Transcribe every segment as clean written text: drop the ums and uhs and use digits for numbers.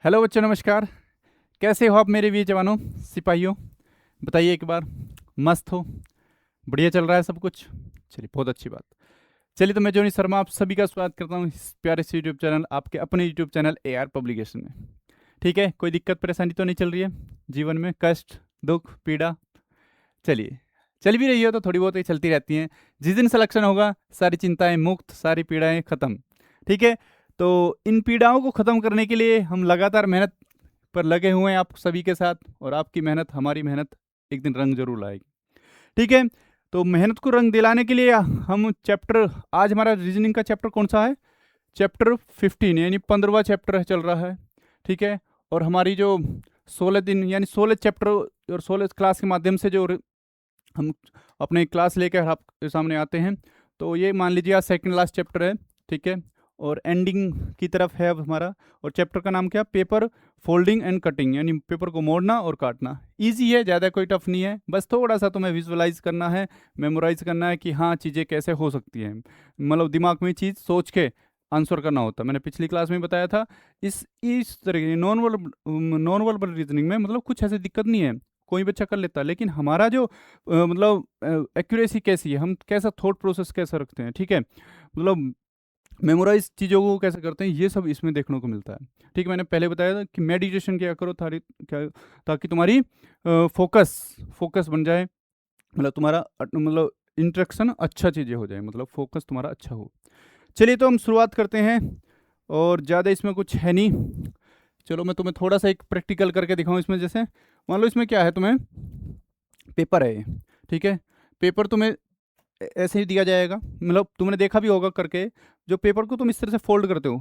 Hello बच्चों, नमस्कार। कैसे हो आप मेरे वीर जवानों, सिपाहियों? बताइए एक बार। मस्त हो? बढ़िया चल रहा है सब कुछ? चलिए, बहुत अच्छी बात। चलिए, तो मैं जोनी शर्मा आप सभी का स्वागत करता हूँ इस प्यारे से यूट्यूब चैनल, आपके अपने यूट्यूब चैनल AR पब्लिकेशन में। ठीक है, कोई दिक्कत परेशानी तो नहीं चल रही है जीवन में? कष्ट, दुख, पीड़ा? चलिए, चल भी रही हो तो थोड़ी बहुत ही चलती रहती हैं। जिस दिन सिलेक्शन होगा सारी चिंताएं मुक्त, सारी पीड़ाएं खत्म। ठीक है, तो इन पीड़ाओं को ख़त्म करने के लिए हम लगातार मेहनत पर लगे हुए हैं आप सभी के साथ, और आपकी मेहनत, हमारी मेहनत एक दिन रंग जरूर लाएगी। ठीक है, तो मेहनत को रंग दिलाने के लिए हम चैप्टर, आज हमारा रीजनिंग का चैप्टर कौन सा है? चैप्टर 15, यानी 15वां चैप्टर चल रहा है। ठीक है, और हमारी जो 16 दिन यानी 16 चैप्टर और 16 क्लास के माध्यम से जो हम अपने क्लास लेकर आपके सामने आते हैं, तो ये मान लीजिए आज सेकंड लास्ट चैप्टर है। ठीक है, और एंडिंग की तरफ है अब हमारा। और चैप्टर का नाम क्या? पेपर फोल्डिंग एंड कटिंग, यानी पेपर को मोड़ना और काटना। इजी है, ज़्यादा कोई टफ नहीं है, बस थोड़ा सा तुम्हें विजुअलाइज करना है, मेमोराइज करना है कि हाँ चीज़ें कैसे हो सकती हैं। मतलब दिमाग में चीज़ सोच के आंसर करना होता है। मैंने पिछली क्लास में बताया था। इस तरह की नॉन वर्बल रीजनिंग में मतलब कुछ ऐसी दिक्कत नहीं है, कोई बच्चा कर लेता है, लेकिन हमारा जो मतलब एक्यूरेसी कैसी है, हम कैसा थॉट प्रोसेस कैसा रखते हैं, ठीक है, मतलब मेमोराइज चीज़ों को कैसे करते हैं, ये सब इसमें देखने को मिलता है। ठीक है, मैंने पहले बताया था कि मेडिटेशन क्या करो थारी क्या, ताकि तुम्हारी फोकस फोकस बन जाए, मतलब तुम्हारा मतलब इंट्रैक्शन अच्छा चीज़ें हो जाए, मतलब फोकस तुम्हारा अच्छा हो। चलिए, तो हम शुरुआत करते हैं, और ज़्यादा इसमें कुछ है नहीं। चलो, मैं तुम्हें थोड़ा सा एक प्रैक्टिकल करके दिखाऊं। इसमें जैसे मान लो इसमें क्या है, तुम्हें पेपर है ये। ठीक है, पेपर तुम्हें ऐसे ही दिया जाएगा, मतलब तुमने देखा भी होगा करके। जो पेपर को तुम इस तरह से फोल्ड करते हो,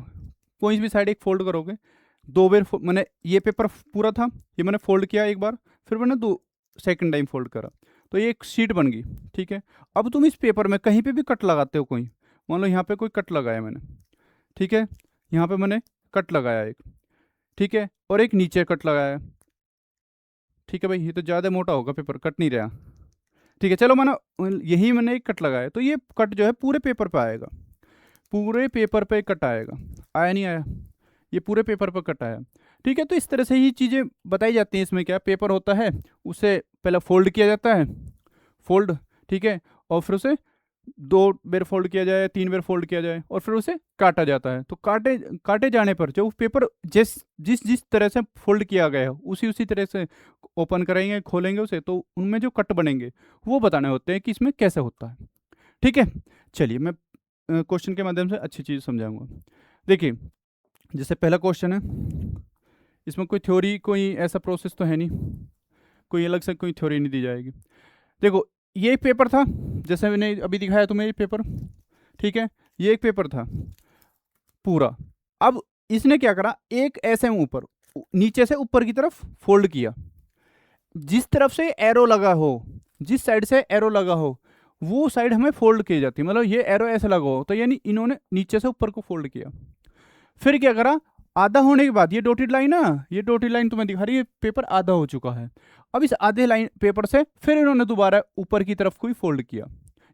कोई भी साइड एक फोल्ड करोगे, दो बार मैंने ये पेपर पूरा था, ये मैंने फोल्ड किया एक बार, फिर मैंने दो सेकंड टाइम फोल्ड करा, तो ये एक शीट बन गई। ठीक है, अब तुम इस पेपर में कहीं पे भी कट लगाते हो, कोई मान लो यहाँ पे कोई कट लगाया मैंने, ठीक है, यहाँ पे मैंने कट लगाया एक, ठीक है, और एक नीचे कट लगाया। ठीक है भाई, ये तो ज़्यादा मोटा होगा पेपर, कट नहीं रहा। ठीक है, चलो माना यही मैंने एक कट लगाया, तो ये कट जो है पूरे पेपर पे आएगा, पूरे पेपर पे कट आएगा। आया नहीं आया? ये पूरे पेपर पर कट आया। ठीक है, तो इस तरह से ही चीज़ें बताई जाती हैं। इसमें क्या पेपर होता है, उसे पहले फोल्ड किया जाता है, फोल्ड, ठीक है, और फिर उसे दो बार फोल्ड किया जाए, तीन बार फोल्ड किया जाए, और फिर उसे काटा जाता है। तो काटे काटे जाने पर जो पेपर जिस जिस जिस तरह से फोल्ड किया गया है, उसी उसी तरह से ओपन करेंगे, खोलेंगे उसे, तो उनमें जो कट बनेंगे वो बताने होते हैं कि इसमें कैसे होता है। ठीक है, चलिए मैं क्वेश्चन के माध्यम से अच्छी चीज़ समझाऊंगा। देखिए, जैसे पहला क्वेश्चन है, इसमें कोई थ्योरी, कोई ऐसा प्रोसेस तो है नहीं, कोई अलग से कोई थ्योरी नहीं दी जाएगी। देखो, ये एक पेपर था, जैसे मैंने अभी दिखाया तुम्हें ये पेपर। ठीक है, ये एक पेपर था पूरा। अब इसने क्या करा, एक ऐसे ऊपर, नीचे से ऊपर की तरफ फोल्ड किया। जिस तरफ से एरो लगा हो, जिस साइड से एरो लगा हो, वो साइड हमें फोल्ड की जाती है। मतलब ये एरो ऐसे लगा हो, तो यानी इन्होंने नीचे से ऊपर को फोल्ड किया। फिर क्या करा, आधा होने के बाद ये डॉटेड लाइन ना, ये डॉटेड लाइन तुम्हें दिखा रही है पेपर आधा हो चुका है। अब इस आधे लाइन पेपर से फिर इन्होंने दोबारा ऊपर की तरफ को ही फोल्ड किया,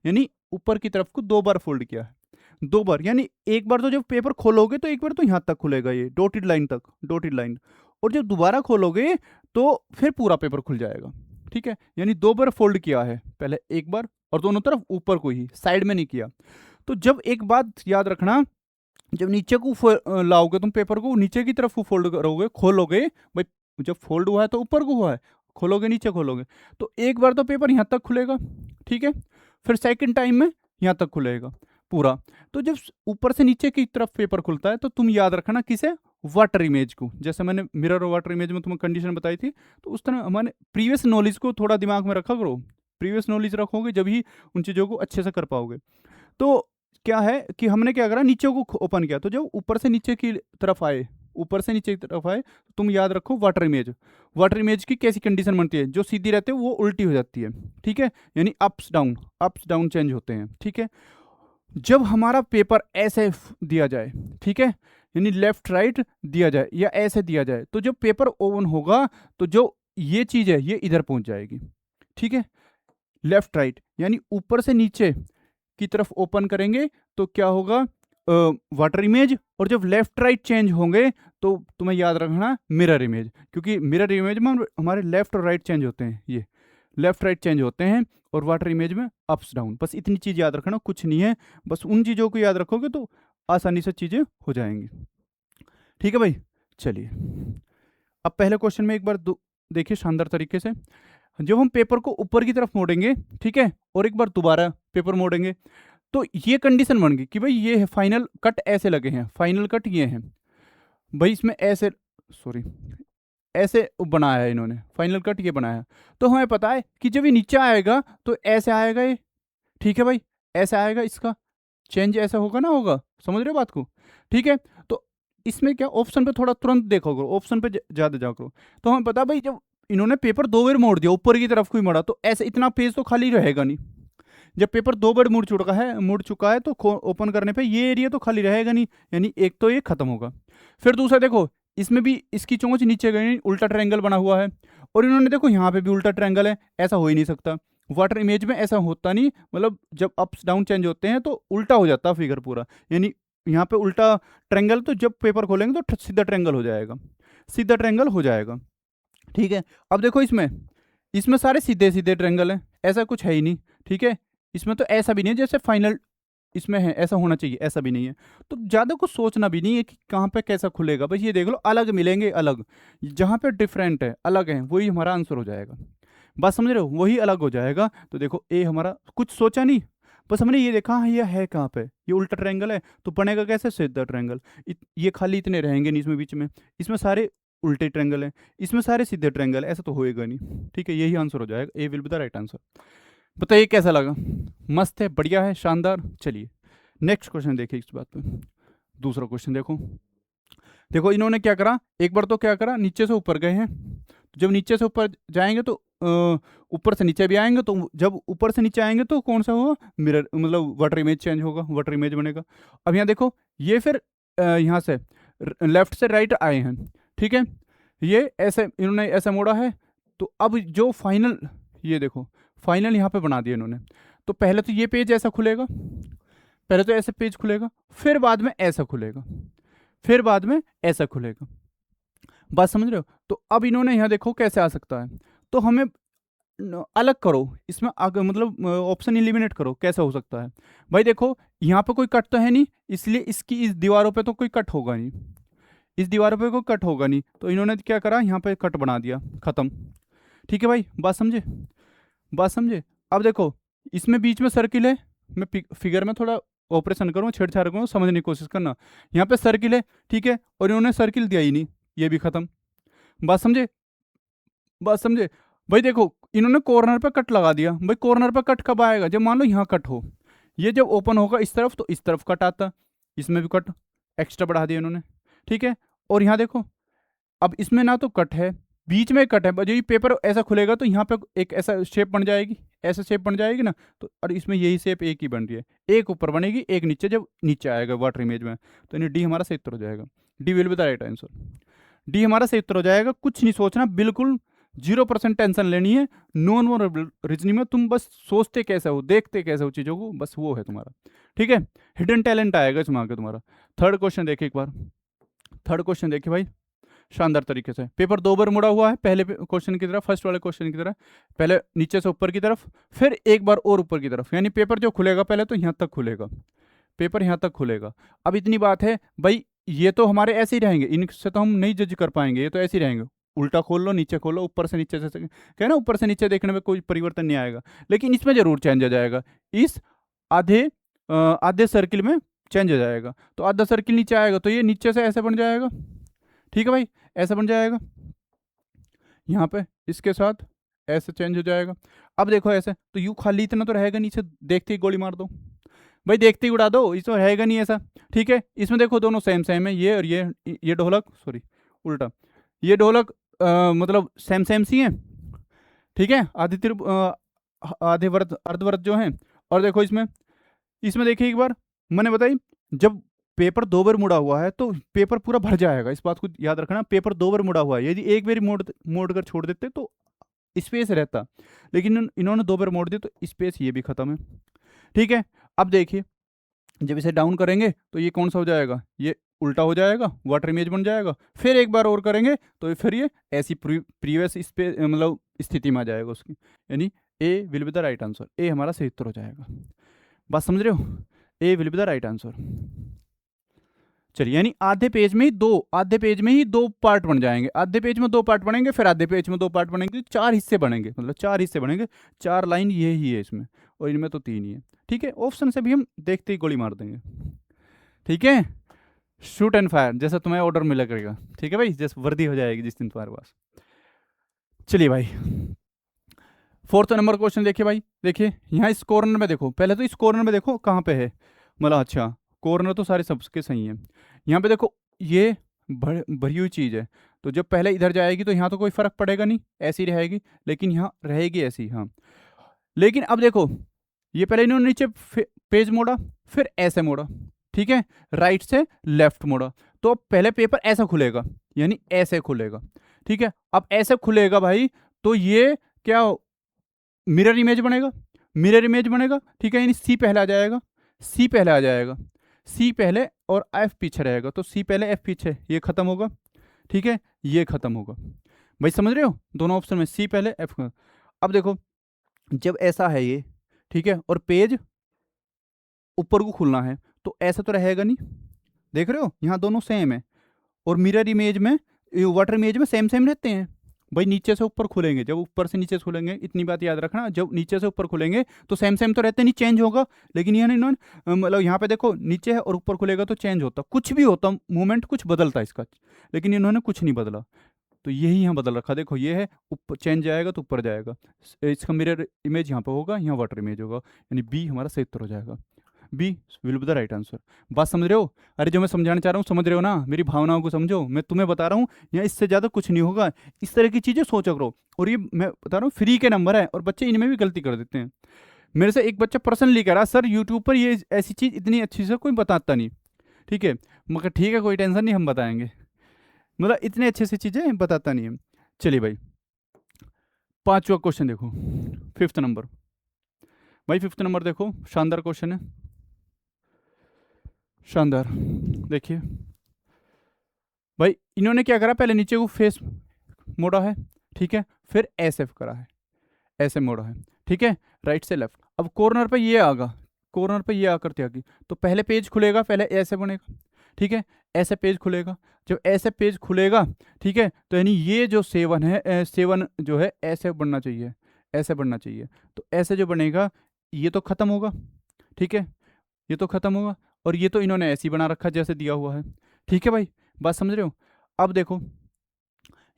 यानी ऊपर की तरफ को दो बार फोल्ड किया है। दो बार, यानी एक बार तो जब पेपर खोलोगे तो एक बार तो यहाँ तक खुलेगा, ये डॉटेड लाइन तक, डॉटेड लाइन, और जब दोबारा खोलोगे तो फिर पूरा पेपर खुल जाएगा। ठीक है, यानी दो बार फोल्ड किया है, पहले एक बार, और दोनों तरफ ऊपर को ही, साइड में नहीं किया। तो जब एक बात याद रखना, जब नीचे को लाओगे तुम पेपर को, नीचे की तरफ को फोल्ड करोगे, खोलोगे भाई, जब फोल्ड हुआ है तो ऊपर को हुआ है, खोलोगे नीचे खोलोगे, तो एक बार तो पेपर यहाँ तक खुलेगा। ठीक है, फिर सेकंड टाइम में यहाँ तक खुलेगा पूरा। तो जब ऊपर से नीचे की तरफ पेपर खुलता है, तो तुम याद रखना किसे, वाटर इमेज को। जैसे मैंने मिरर और वाटर इमेज में तुम्हें कंडीशन बताई थी, तो उस तरह हमारे प्रीवियस नॉलेज को थोड़ा दिमाग में रखा करो। प्रीवियस नॉलेज रखोगे जब ही उन चीज़ों को अच्छे से कर पाओगे। तो क्या है कि हमने क्या करा, नीचे को ओपन किया, तो जब ऊपर से नीचे की तरफ आए, ऊपर से नीचे की तरफ आए, तो तुम याद रखो वाटर इमेज। वाटर इमेज की कैसी कंडीशन बनती है, जो सीधी रहती है वो उल्टी हो जाती है। ठीक है, यानी अप्स डाउन चेंज होते हैं। ठीक है, जब हमारा पेपर ऐसे दिया जाए, ठीक है, यानी लेफ्ट राइट दिया जाए या ऐसे दिया जाए, तो जब पेपर ओपन होगा तो जो ये चीज़ है ये इधर पहुंच जाएगी। ठीक है, लेफ्ट राइट यानी ऊपर से नीचे की तरफ ओपन करेंगे तो क्या होगा, वाटर इमेज, और जब लेफ्ट राइट चेंज होंगे तो तुम्हें याद रखना मिरर इमेज, क्योंकि मिरर इमेज में हमारे लेफ्ट और राइट चेंज होते हैं, ये लेफ्ट राइट चेंज होते हैं, और वाटर इमेज में अप्स डाउन। बस इतनी चीज़ याद रखना, कुछ नहीं है, बस उन चीज़ों को याद रखोगे तो आसानी से चीज़ें हो जाएंगी। ठीक है भाई, चलिए अब पहले क्वेश्चन में एक बार देखिए शानदार तरीके से। जब हम पेपर को ऊपर की तरफ मोड़ेंगे, ठीक है, और एक बार दोबारा पेपर मोड़ेंगे, तो ये कंडीशन बन गई कि भाई ये है फाइनल कट ऐसे लगे हैं, फाइनल कट ये हैं भाई, इसमें ऐसे सॉरी ऐसे बनाया है इन्होंने, फाइनल कट ये बनाया, तो हमें पता है कि जब ये नीचे आएगा तो ऐसे आएगा ये, ठीक है भाई, ऐसे आएगा, इसका चेंज ऐसा होगा ना, होगा, समझ रहे हो बात को, ठीक है। तो इसमें क्या ऑप्शन पे थोड़ा तुरंत देखो करो, ऑप्शन पे ज्यादा जाओ करो, तो हमें पता भाई जब इन्होंने पेपर 2 बार मोड़ दिया, ऊपर की तरफ कोई मोड़ा, तो ऐसे इतना पेज तो खाली रहेगा नहीं। जब पेपर 2 बार मुड़ चुका है तो ओपन करने पे ये एरिया तो खाली रहेगा नहीं, यानी एक तो ये खत्म होगा। फिर दूसरा देखो, इसमें भी इसकी चोंच नीचे गई, उल्टा ट्रायंगल बना हुआ है, और इन्होंने देखो यहाँ पे भी उल्टा ट्रायंगल है, ऐसा हो ही नहीं सकता। वाटर इमेज में ऐसा होता नहीं, मतलब जब अप्स डाउन चेंज होते हैं तो उल्टा हो जाता है फिगर पूरा, यानी यहाँ पे उल्टा ट्रायंगल, तो जब पेपर खोलेंगे तो सीधा ट्रायंगल हो जाएगा, सीधा ट्रायंगल हो जाएगा, ठीक है। अब देखो इसमें इसमें सारे सीधे सीधे ट्रायंगल हैं, ऐसा कुछ है ही नहीं, ठीक है। इसमें तो ऐसा भी नहीं है जैसे फाइनल इसमें है, ऐसा होना चाहिए, ऐसा भी नहीं है, तो ज़्यादा कुछ सोचना भी नहीं है कि कहाँ पे कैसा खुलेगा, बस ये देख लो अलग मिलेंगे, अलग जहाँ पे डिफरेंट है, अलग है, वही हमारा आंसर हो जाएगा। बात समझ रहे हो, वही अलग हो जाएगा। तो देखो ए हमारा कुछ सोचा नहीं, बस हमने ये देखा हाँ ये है कहाँ पे, ये उल्टा ट्रायंगल है, तो बनेगा कैसे, सीधा ट्रायंगल। ये खाली इतने रहेंगे नहीं इसमें, बीच में इसमें सारे उल्टे ट्रायंगल हैं, इसमें सारे सीधे ट्रायंगल, ऐसा तो होएगा नहीं, ठीक है, यही आंसर हो जाएगा, A will be the right answer. बताइए कैसा लगा, मस्त है, बढ़िया है, शानदार। चलिए नेक्स्ट क्वेश्चन देखिए इस बात पे, दूसरा क्वेश्चन देखो। देखो इन्होंने क्या करा, एक बार तो क्या करा, नीचे से ऊपर गए हैं, तो जब नीचे से ऊपर जाएंगे तो ऊपर से नीचे भी आएंगे, तो जब ऊपर से नीचे आएंगे तो कौन सा होगा, मिरर, मतलब वाटर इमेज चेंज होगा, वाटर इमेज बनेगा। अब यहाँ देखो, ये फिर यहाँ से लेफ्ट से राइट आए हैं, ठीक है, ये ऐसे इन्होंने ऐसा मोड़ा है, तो अब जो फाइनल, ये देखो फाइनल यहाँ पे बना दिया इन्होंने, तो पहले तो ये पेज ऐसा खुलेगा, पहले तो ऐसे पेज खुलेगा, फिर बाद में ऐसा खुलेगा, फिर बाद में ऐसा खुलेगा, बात समझ रहे हो। तो अब इन्होंने यहाँ देखो कैसे आ सकता है, तो हमें अलग करो इसमें आगे, मतलब ऑप्शन एलिमिनेट करो, कैसा हो सकता है भाई। देखो यहाँ पे कोई कट तो है नहीं, इसलिए इसकी इस दीवारों पे तो कोई कट होगा नहीं, इस दीवारों पे कोई कट होगा नहीं, तो इन्होंने क्या करा, यहाँ पे कट बना दिया, खत्म, ठीक है भाई, बात समझे, बात समझे। अब देखो इसमें बीच में सर्किल है, मैं फिगर में थोड़ा ऑपरेशन करूँ, छेड़छाड़ करूँ, समझने की कोशिश करना, यहाँ पे सर्किल है, ठीक है, और इन्होंने सर्किल दिया ही नहीं, ये भी खत्म, बात समझे, बात समझे भाई। देखो इन्होंने कॉर्नर पे कट लगा दिया, भाई कॉर्नर पे कट कब आएगा, जब मान लो यहाँ कट हो, ये जब ओपन होगा इस तरफ तो इस तरफ कट आता, इसमें भी कट एक्स्ट्रा बढ़ा दिया इन्होंने, ठीक है। और यहाँ देखो अब इसमें ना तो कट है, बीच में कट है, जब ये पेपर ऐसा खुलेगा तो यहाँ पे एक ऐसा शेप बन जाएगी, ऐसा शेप बन जाएगी ना, तो और इसमें यही शेप एक ही बन रही है, एक ऊपर बनेगी एक नीचे, जब नीचे आएगा वाटर इमेज में, तो यानी डी हमारा सही उत्तर हो जाएगा, D will be the right answer, D हमारा सही उत्तर हो जाएगा। कुछ नहीं सोचना, बिल्कुल 0% टेंशन लेनी है, नॉन वन रीजनिंग में तुम बस सोचते कैसे हो, देखते कैसे हो चीज़ों को, बस वो है तुम्हारा, ठीक है, हिडन टैलेंट आएगा इसमें आगे तुम्हारा। थर्ड क्वेश्चन देखिए एक बार, थर्ड क्वेश्चन देखिए भाई, शानदार तरीके से, पेपर 2 बार मुड़ा हुआ है, पहले क्वेश्चन की तरफ, फर्स्ट वाले क्वेश्चन की तरह, पहले नीचे से ऊपर की तरफ, फिर एक बार और ऊपर की तरफ, यानी पेपर जो खुलेगा पहले तो यहाँ तक खुलेगा, पेपर यहाँ तक खुलेगा। अब इतनी बात है भाई, ये तो हमारे ऐसे ही रहेंगे, इनसे तो हम नहीं जज कर पाएंगे, ये तो ऐसे ही रहेंगे, उल्टा खोल लो नीचे खोलो, ऊपर से नीचे से क्या ना, ऊपर से नीचे देखने में कोई परिवर्तन नहीं आएगा, लेकिन इसमें जरूर चेंज आ जाएगा, इस आधे आधे सर्किल में चेंज हो जाएगा, तो आधा सर्किल नीचे आएगा तो ये नीचे से ऐसे बन जाएगा, ठीक है भाई, ऐसा बन जाएगा, यहाँ पे इसके साथ ऐसे चेंज हो जाएगा। अब देखो ऐसे तो यू खाली इतना तो रहेगा, नीचे देखते ही गोली मार दो भाई, देखते ही उड़ा दो, इसमें रहेगा नहीं ऐसा, ठीक है। इसमें देखो दोनों सेम सेम है, ये और ये ढोलक, सॉरी उल्टा, ये ढोलक मतलब सेम सेम सी हैं, ठीक है, आधे वर्त अर्धवर्त जो हैं। और देखो इसमें इसमें देखिए एक बार मैंने बताई, जब पेपर 2 बार मुड़ा हुआ है तो पेपर पूरा भर जाएगा, इस बात को याद रखना, पेपर 2 बार मुड़ा हुआ है, यदि एक बार मोड़ कर छोड़ देते तो स्पेस रहता, लेकिन इन्होंने 2 बार मोड़ दिया तो स्पेस ये भी खत्म है, ठीक है। अब देखिए जब इसे डाउन करेंगे तो ये कौन सा हो जाएगा, ये उल्टा हो जाएगा, वाटर इमेज बन जाएगा। फिर एक बार और करेंगे तो फिर ये ऐसी प्रीवियस मतलब स्थिति में आ जाएगा उसकी, यानी A will be the right answer. A हमारा सही उत्तर हो जाएगा। बात समझ रहे हो, A will be the right answer. चलिए, यानी आधे पेज में ही दो पार्ट बन जाएंगे। आधे पेज में दो पार्ट बनेंगे, फिर आधे पेज में दो पार्ट बनेंगे, 4 हिस्से बनेंगे, मतलब 4 हिस्से बनेंगे। 4 लाइन ये ही है इसमें, और इनमें तो 3 ही है। ठीक है, ऑप्शन से भी हम देखते ही गोली मार देंगे। ठीक है, शूट एंड फायर, जैसा तुम्हें ऑर्डर मिला करेगा। ठीक है भाई, जैसे वर्दी हो जाएगी जिस दिन तुम्हारे पास। चलिए भाई, 4th नंबर क्वेश्चन देखिए भाई। देखिए यहाँ इस कॉर्नर में देखो, पहले तो इस कॉर्नर में देखो कहाँ पे है, मतलब अच्छा कॉर्नर तो सारे सबके सही हैं। यहाँ पे देखो ये भरी हुई चीज़ है, तो जब पहले इधर जाएगी तो यहाँ तो कोई फर्क पड़ेगा नहीं, ऐसी रहेगी, लेकिन यहाँ रहेगी ऐसी। हाँ, लेकिन अब देखो ये पहले इन्होंने नीचे पेज मोड़ा, फिर ऐसे मोड़ा, ठीक है, राइट से लेफ्ट मोड़ा, तो अब पहले पेपर ऐसा खुलेगा, यानी ऐसे खुलेगा। ठीक है, अब ऐसे खुलेगा भाई, तो ये क्या मिरर इमेज बनेगा, मिरर इमेज बनेगा। ठीक है, यानी सी पहले आ जाएगा, सी पहले आ जाएगा, सी पहले और एफ पीछे रहेगा, तो सी पहले एफ पीछे, ये खत्म होगा। ठीक है, ये खत्म होगा। भाई समझ रहे हो, दोनों ऑप्शन में सी पहले एफ। अब देखो जब ऐसा है ये, ठीक है, और पेज ऊपर को खुलना है, तो ऐसा तो रहेगा नहीं, देख रहे हो यहाँ दोनों सेम है, और मिरर इमेज में, वाटर इमेज में सेम सेम रहते हैं। भाई नीचे से ऊपर खुलेंगे, जब ऊपर से नीचे खुलेंगे, इतनी बात याद रखना, जब नीचे से ऊपर खुलेंगे तो सेम सेम तो रहते नहीं, चेंज होगा। लेकिन यहाँ इन्होंने मतलब यहाँ पे देखो नीचे है और ऊपर खुलेगा तो चेंज होता, कुछ भी होता, मूवमेंट कुछ बदलता इसका, लेकिन इन्होंने कुछ नहीं बदला, तो यही यहाँ बदल रखा। देखो ये है ऊपर चेंज जाएगा तो ऊपर जाएगा, इसका मिरर इमेज यहाँ पे होगा, यहाँ वाटर इमेज होगा, यानी बी हमारा सही उत्तर हो जाएगा। B will be the right answer. बात समझ रहे हो, अरे जो मैं समझाना चाह रहा हूँ समझ रहे हो ना, मेरी भावनाओं को समझो, मैं तुम्हें बता रहा हूँ यहाँ इससे ज़्यादा कुछ नहीं होगा। इस तरह की चीज़ें सोचा करो, और ये मैं बता रहा हूँ फ्री के नंबर है, और बच्चे इनमें भी गलती कर देते हैं। मेरे से एक बच्चा पर्सनली कह रहा, सर यूट्यूब पर ये ऐसी चीज़ इतनी अच्छी से कोई बताता नहीं। ठीक है, मगर ठीक है कोई टेंशन नहीं, हम बताएंगे, मतलब इतने अच्छे से चीज़ें बताता नहीं है। चलिए भाई 5वां क्वेश्चन देखो, 5th नंबर। भाई 5th नंबर देखो, शानदार क्वेश्चन है, शानदार। देखिए भाई इन्होंने क्या करा, पहले नीचे को फेस मोड़ा है, ठीक है, फिर ऐसे करा है, ऐसे मोड़ा है, ठीक है, राइट से लेफ्ट। अब कॉर्नर पे ये आगा, कॉर्नर पे ये आकर त्यागी, तो पहले पेज खुलेगा, पहले ऐसे बनेगा, ठीक है, ऐसे पेज खुलेगा। जब ऐसे पेज खुलेगा, ठीक है, तो यानी ये जो 7 है, 7 जो है ऐसे बनना चाहिए, ऐसे बनना चाहिए, तो ऐसे जो बनेगा ये तो खत्म होगा। ठीक है, ये तो खत्म होगा, और ये तो इन्होंने ऐसे ही बना रखा जैसे दिया हुआ है। ठीक है भाई, बात समझ रहे हो। अब देखो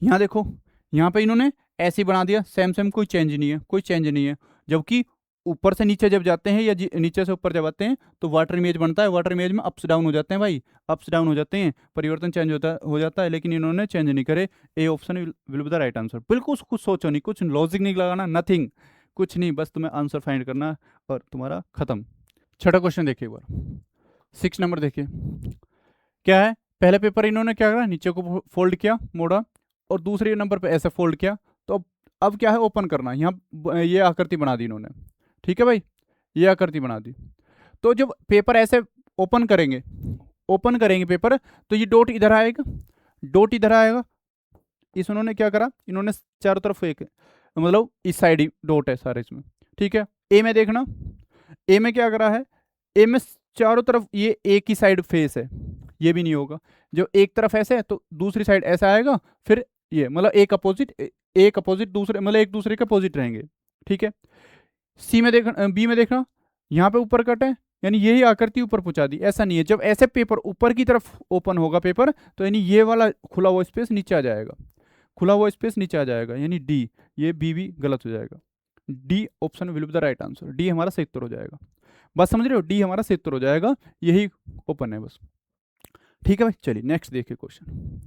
यहाँ देखो, यहाँ पे इन्होंने ऐसे ही बना दिया, सेम सेम, कोई चेंज नहीं है, कोई चेंज नहीं है। जबकि ऊपर से नीचे जब जाते हैं या नीचे से ऊपर जब आते हैं तो वाटर इमेज बनता है, वाटर इमेज में अप्स डाउन हो जाते हैं भाई, अप्स डाउन हो जाते हैं, परिवर्तन चेंज हो जाता है, लेकिन इन्होंने चेंज नहीं करे। A option will be the right answer. बिल्कुल कुछ सोचो नहीं, कुछ लॉजिक नहीं लगाना, नथिंग, कुछ नहीं, बस तुम्हें आंसर फाइंड करना और तुम्हारा खत्म। 6ठा क्वेश्चन देखिए एक बार, 6 नंबर देखिए क्या है। पहले पेपर इन्होंने क्या करा, नीचे को फोल्ड किया, मोड़ा, और दूसरे नंबर पे ऐसे फोल्ड किया, तो अब क्या है, ओपन करना, यहाँ ये आकृति बना दी इन्होंने। ठीक है भाई, ये आकृति बना दी, तो जब पेपर ऐसे ओपन करेंगे, ओपन करेंगे पेपर, तो ये डॉट इधर आएगा, डॉट इधर आएगा। इस उन्होंने क्या करा, इन्होंने चारों तरफ एक, मतलब इस साइड ही डॉट है सारे इसमें। ठीक है, ए में देखना, ए में क्या करा है, ए में चारों तरफ ये एक ही साइड फेस है, ये भी नहीं होगा। जो एक तरफ ऐसे है तो दूसरी साइड ऐसा आएगा, फिर ये मतलब एक अपोजिट दूसरे, मतलब एक दूसरे के अपोजिट रहेंगे। ठीक है, सी में देखना, बी में देखना, यहाँ पे ऊपर कट है, यानी यही आकृति ऊपर पहुंचा दी। ऐसा नहीं है, जब ऐसे पेपर ऊपर की तरफ ओपन होगा पेपर, तो यानी ये वाला खुला हुआ स्पेस नीचे आ जाएगा, खुला हुआ स्पेस नीचे आ जाएगा, यानी डी, ये बी भी गलत हो जाएगा। D option will be the right answer, D हमारा सही उत्तर हो जाएगा। बस समझ रहे हो, डी हमारा सही उत्तर हो जाएगा, यही ओपन है बस। ठीक है भाई, चलिए नेक्स्ट देखिए क्वेश्चन।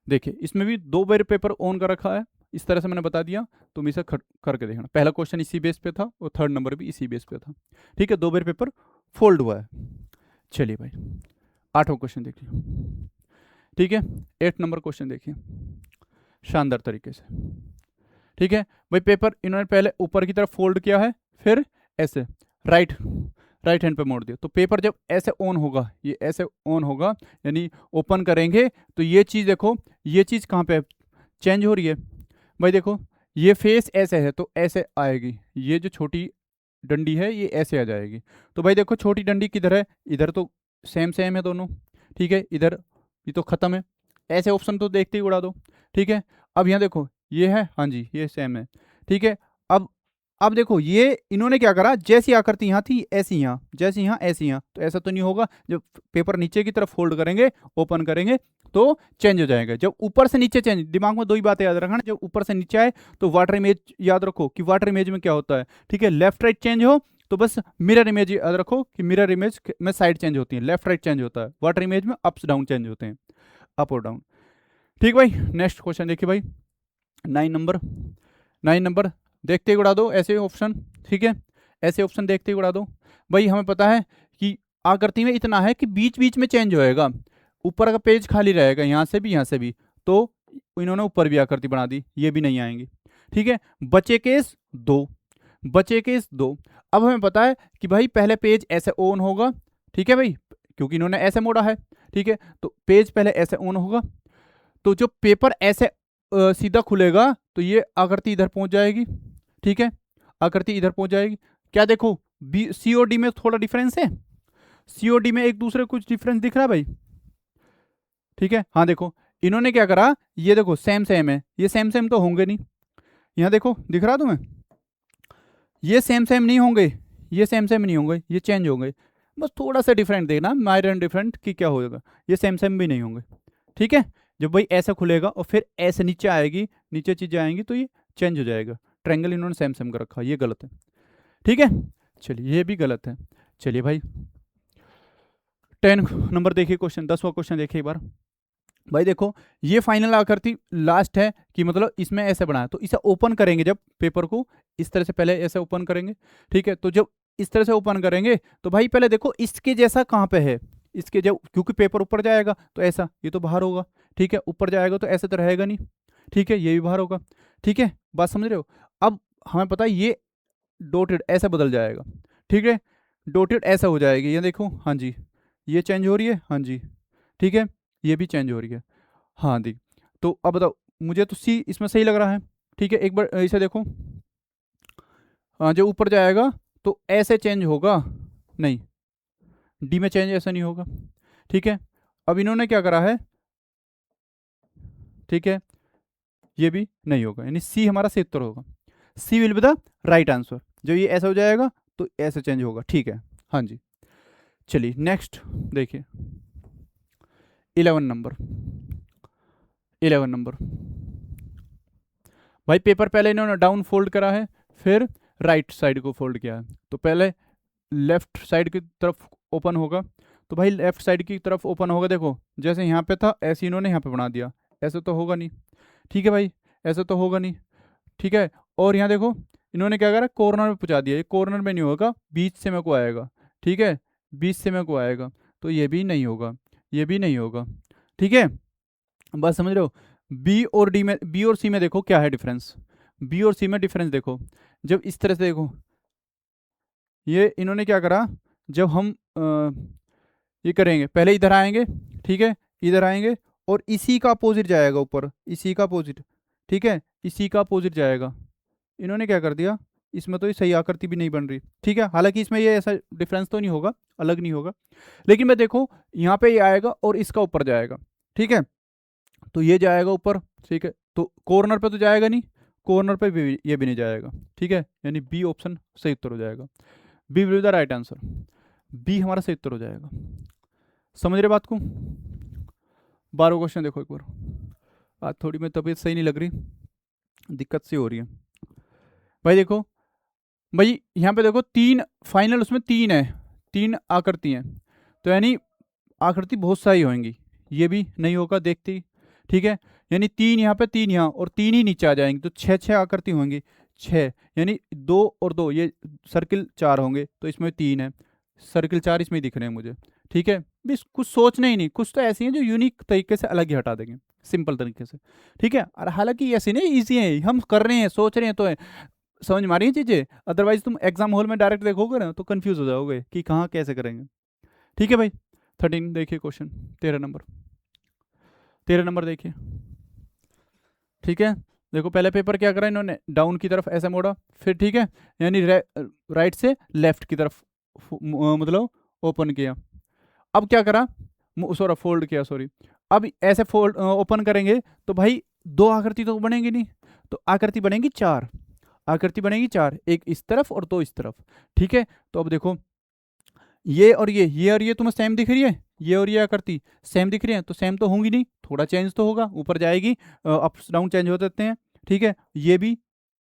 देखिए इसमें भी 2 बार पेपर ऑन कर रखा है, इस तरह से मैंने बता दिया, तुम इसे करके देखना। पहला क्वेश्चन इसी बेस पे था और 3rd नंबर भी इसी बेस पे था। ठीक है, 2 बार पेपर फोल्ड हुआ है। चलिए भाई 8वां क्वेश्चन देखिए। ठीक है, 8 नंबर क्वेश्चन देखिए शानदार तरीके से। ठीक है भाई, पेपर इन्होंने पहले ऊपर की तरफ फोल्ड किया है, फिर ऐसे राइट राइट हैंड पे मोड़ दिया। तो पेपर जब ऐसे ऑन होगा, ये ऐसे ऑन होगा यानी ओपन करेंगे तो ये चीज़ देखो, ये चीज़ कहाँ पे चेंज हो रही है भाई, देखो ये फेस ऐसे है तो ऐसे आएगी, ये जो छोटी डंडी है ये ऐसे आ जाएगी। तो भाई देखो छोटी डंडी किधर है, इधर तो सेम सेम है दोनों, ठीक है, इधर ये तो खत्म है, ऐसे ऑप्शन तो देखते ही उड़ा दो, ठीक है। अब यहाँ देखो ये है, हाँ जी ये सेम है, ठीक है। अब देखो ये इन्होंने क्या करा, जैसी आकृति यहाँ थी ऐसी यहाँ, जैसी यहाँ ऐसी यहाँ, तो ऐसा तो नहीं होगा, जब पेपर नीचे की तरफ फोल्ड करेंगे ओपन करेंगे तो चेंज हो जाएगा। जब ऊपर से नीचे चेंज, दिमाग में दो ही बातें याद रखना, जब ऊपर से नीचे आए तो वाटर इमेज याद रखो कि वाटर इमेज में क्या होता है, ठीक है। लेफ्ट राइट चेंज हो तो बस मिरर इमेज याद रखो कि मिरर इमेज में साइड चेंज होती है, लेफ्ट राइट चेंज होता है, वाटर इमेज में अप्स डाउन चेंज होते हैं, अप और डाउन, ठीक भाई। नेक्स्ट क्वेश्चन देखिए भाई, 9 नंबर देखते ही उड़ा दो ऐसे ऑप्शन, ठीक है, ऐसे ऑप्शन देखते ही उड़ा दो। भाई हमें पता है कि आकृति में इतना है कि बीच बीच में चेंज होएगा, ऊपर का पेज खाली रहेगा, यहाँ से भी यहाँ से भी, तो इन्होंने ऊपर भी आकृति बना दी, ये भी नहीं आएंगी, ठीक है। बचे केस दो, बचे केस दो। अब हमें पता है कि भाई पहले पेज ऐसे ऑन होगा, ठीक है भाई, क्योंकि इन्होंने ऐसे मोड़ा है, ठीक है, तो पेज पहले ऐसे ऑन होगा, तो जो पेपर ऐसे सीधा खुलेगा तो ये आकृति इधर पहुंच जाएगी, ठीक है, आकृति इधर पहुंच जाएगी। क्या देखो बी सी और डी में थोड़ा डिफरेंस है, सी और डी में एक दूसरे कुछ डिफरेंस दिख रहा है भाई, ठीक है। हाँ देखो इन्होंने क्या करा, ये देखो सेम सेम है, ये सेम सेम तो होंगे नहीं, यहाँ देखो दिख रहा तुम्हें, ये सेम सेम नहीं होंगे, ये सेम सेम नहीं होंगे, ये चेंज होंगे, बस थोड़ा सा डिफरेंट देखना, माइनर एंड डिफरेंट कि क्या होगा, ये सेम सेम भी नहीं होंगे, ठीक है। जब भाई ऐसा खुलेगा और फिर ऐसे नीचे आएगी, नीचे चीजें आएंगी तो ये चेंज हो जाएगा। ट्रायंगल इन्होंने सेम सेम कर रखा, ये गलत है, ठीक है। चलिए ये भी गलत है। चलिए भाई 10 नंबर देखिए क्वेश्चन, 10वां क्वेश्चन देखिए एक बार भाई। देखो ये फाइनल आकृति लास्ट है कि मतलब इसमें ऐसे बनाया, तो इसे ओपन करेंगे जब पेपर को इस तरह से, पहले ऐसे ओपन करेंगे, ठीक है। तो जब इस तरह से ओपन करेंगे तो भाई पहले देखो इसके जैसा कहाँ पे है, इसके जब, क्योंकि पेपर ऊपर जाएगा तो ऐसा, ये तो बाहर होगा, ठीक है, ऊपर जाएगा तो ऐसे तो रहेगा नहीं, ठीक है, ये भी बाहर होगा, ठीक है, बात समझ रहे हो। अब हमें पता है ये डॉटेड ऐसा बदल जाएगा, ठीक है, डॉटेड ऐसा हो जाएगी, ये देखो, हाँ जी ये चेंज हो रही है, हाँ जी, ठीक है, ये भी चेंज हो रही है, हाँ दी। तो अब बताओ, मुझे तो सी इसमें सही लग रहा है, ठीक है। एक बार इसे देखो, हाँ जो ऊपर जाएगा तो ऐसे चेंज होगा, नहीं डी में चेंज ऐसा नहीं होगा, ठीक है। अब इन्होंने क्या करा है, ठीक है, ये भी नहीं होगा, यानी सी हमारा सही उत्तर होगा, C will be the right answer. जब ये ऐसा हो जाएगा तो ऐसे चेंज होगा, ठीक है, हाँ जी। चलिए नेक्स्ट देखिए 11 नंबर, 11 नंबर भाई, पेपर पहले इन्होंने डाउन फोल्ड करा है, फिर राइट साइड को फोल्ड किया है, तो पहले लेफ्ट साइड की तरफ ओपन होगा, तो भाई लेफ्ट साइड की तरफ ओपन होगा, देखो जैसे यहाँ पे था ऐसे इन्होंने यहाँ पे बना दिया, ऐसे तो होगा नहीं, ठीक है भाई, ऐसे तो होगा नहीं, ठीक है। और यहाँ देखो इन्होंने क्या करा, कॉर्नर में पहुँचा दिया, ये कॉर्नर में नहीं होगा, बीच से मेरे को आएगा, ठीक है, बीच से मेरे को आएगा, तो ये भी नहीं होगा, ये भी नहीं होगा, ठीक है, बस समझ रहे हो। बी और डी में, बी और सी में देखो क्या है डिफरेंस, बी और सी में डिफरेंस देखो, जब इस तरह से देखो, ये इन्होंने क्या करा, जब हम ये करेंगे पहले इधर आएंगे, ठीक है, इधर आएंगे और इसी का अपोजिट जाएगा ऊपर, इसी का अपोजिट, ठीक है, इसी का अपोजिट जाएगा। इन्होंने क्या कर दिया, इसमें तो ये सही आकृति भी नहीं बन रही, ठीक है, हालांकि इसमें ये ऐसा डिफरेंस तो नहीं होगा, अलग नहीं होगा, लेकिन मैं देखो यहाँ पे ये आएगा और इसका ऊपर जाएगा, ठीक है, तो ये जाएगा ऊपर, ठीक है, तो कॉर्नर पे तो जाएगा नहीं, कॉर्नर पे भी ये भी नहीं जाएगा, ठीक है, यानी बी ऑप्शन सही उत्तर हो जाएगा, B will be the right answer, B हमारा सही उत्तर हो जाएगा। समझ रहे बात को। 12 क्वेश्चन देखो एक बार, आज थोड़ी मेरी तबीयत सही नहीं लग रही, दिक्कत सी हो रही है भाई। देखो भाई यहाँ पे देखो तीन फाइनल, उसमें तीन है, तीन आकृति हैं, तो यानी आकृति बहुत सारी होंगी, ये भी नहीं होगा देखते ही, ठीक है, यानी तीन यहाँ पे, तीन यहाँ और तीन ही नीचे आ जाएंगे, तो छः आकृति होंगी, छः, यानी 2 और 2, ये सर्किल 4 होंगे, तो इसमें 3 है, सर्किल 4 इसमें दिख रहे हैं मुझे, ठीक है। बस कुछ सोचना ही नहीं, कुछ तो ऐसी हैं जो यूनिक तरीके से अलग ही हटा देंगे, सिंपल तरीके से, ठीक है। और हालांकि ऐसे नहीं ईजी है, हम कर रहे हैं, सोच रहे हैं तो है, समझ में आ रही है चीज़ें? अदरवाइज तुम एग्जाम हॉल में डायरेक्ट देखोगे ना तो कंफ्यूज हो जाओगे कि कहाँ कैसे करेंगे। ठीक है भाई। 13 देखिए क्वेश्चन, 13 नंबर, 13 नंबर देखिए। ठीक है, देखो पहले पेपर क्या करा इन्होंने, डाउन की तरफ ऐसे मोड़ा, फिर ठीक है, यानी राइट से लेफ्ट की तरफ मतलब ओपन किया। अब क्या करा, सॉरी फोल्ड किया, सॉरी। अब ऐसे फोल्ड ओपन करेंगे तो भाई दो आकृति तो बनेंगी नहीं, तो आकृति बनेंगी चार, आकृति बनेगी चार, एक इस तरफ और दो इस तरफ। ठीक है, तो अब देखो ये और ये और ये तुम्हें सेम दिख रही है, ये और ये आकृति सेम दिख रही है, तो सेम तो होंगी नहीं, थोड़ा चेंज तो होगा, ऊपर जाएगी, अप्स डाउन चेंज हो देते हैं। ठीक है, ये भी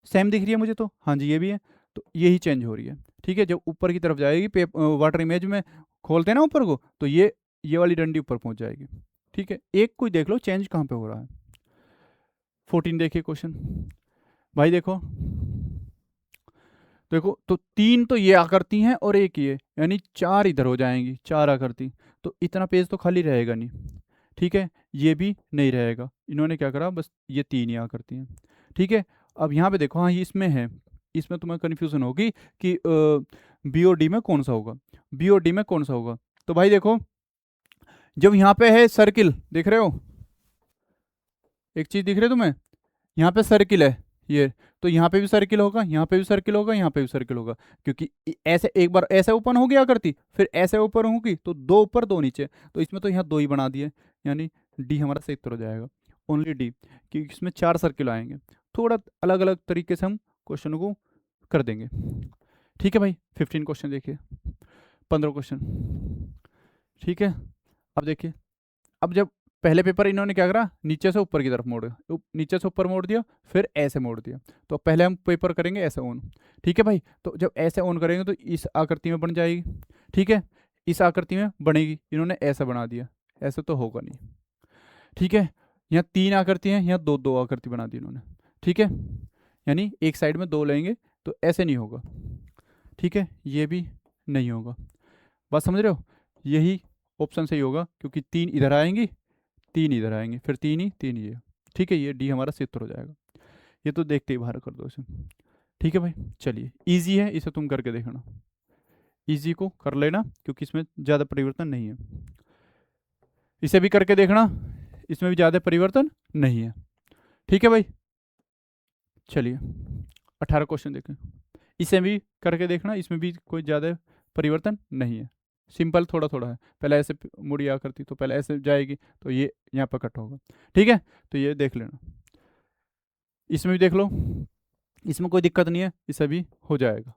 सेम दिख रही है मुझे तो, हाँ जी ये भी है, तो यही चेंज हो रही है। ठीक है, जब ऊपर की तरफ जाएगी वाटर इमेज में खोलते हैं ना ऊपर को, तो ये वाली डंडी ऊपर पहुंच जाएगी। ठीक है, एक कोई देख लो चेंज कहाँ पे हो रहा है। 14 देखिए क्वेश्चन, भाई देखो, देखो तो तीन तो ये आकृति हैं और एक ये, यानी चार इधर हो जाएंगी, चार आकृति, तो इतना पेज तो खाली रहेगा नहीं। ठीक है, ये भी नहीं रहेगा, इन्होंने क्या करा, बस ये तीन ही आकृति हैं। ठीक है, अब यहाँ पे देखो, हाँ ये इसमें है, इसमें तुम्हें कन्फ्यूजन होगी कि बी और डी में कौन सा होगा, बी और डी में कौन सा होगा। तो भाई देखो, जब यहाँ पे है सर्किल, देख रहे हो, एक चीज दिख रही है तुम्हें, यहाँ पे सर्किल है ये, तो यहाँ पे भी सर्किल होगा, यहाँ पे भी सर्किल होगा, यहाँ पे भी सर्किल होगा, क्योंकि ऐसे एक बार ऐसे ओपन हो गया करती, फिर ऐसे ऊपर होगी, तो दो ऊपर दो नीचे, तो इसमें तो यहाँ दो ही बना दिए, यानी डी हमारा सही उत्तर हो जाएगा, ओनली डी, क्योंकि इसमें चार सर्किल आएंगे। थोड़ा अलग अलग तरीके से हम क्वेश्चन को कर देंगे। ठीक है भाई, 15 क्वेश्चन देखिए, 15 क्वेश्चन। ठीक है, अब देखिए, अब जब पहले पेपर इन्होंने क्या करा, नीचे से ऊपर की तरफ मोड़, नीचे से ऊपर मोड़ दिया, फिर ऐसे मोड़ दिया, तो पहले हम पेपर करेंगे ऐसे ऑन। ठीक है भाई, तो जब ऐसे ऑन करेंगे तो इस आकृति में बन जाएगी। ठीक है, इस आकृति में बनेगी, इन्होंने ऐसा बना दिया, ऐसे तो होगा नहीं। ठीक है, यहाँ तीन आकृति हैं, यहाँ दो दो आकृति बना दी इन्होंने। ठीक है, यानी एक साइड में दो लेंगे तो ऐसे नहीं होगा। ठीक है, ये भी नहीं होगा, बात समझ रहे हो, यही ऑप्शन सही होगा, क्योंकि तीन इधर आएंगी, तीन इधर आएंगे, फिर तीन ही तीन ये। ठीक है, ये डी हमारा सित्र हो जाएगा, ये तो देखते ही बाहर कर दो इसे। ठीक है भाई, चलिए इजी है, इसे तुम करके देखना, इजी को कर लेना, क्योंकि इसमें ज़्यादा परिवर्तन नहीं है। इसे भी करके देखना, इसमें भी ज़्यादा परिवर्तन नहीं है। ठीक है भाई, चलिए 18 क्वेश्चन देखें, इसे भी करके देखना, इसमें भी कोई ज़्यादा परिवर्तन नहीं है, सिंपल थोड़ा थोड़ा है, पहले ऐसे मुड़ी आ करती तो पहले ऐसे जाएगी, तो ये यहाँ पर कट होगा। ठीक है, तो ये देख लेना, इसमें भी देख लो, इसमें कोई दिक्कत नहीं है, इसे भी हो जाएगा।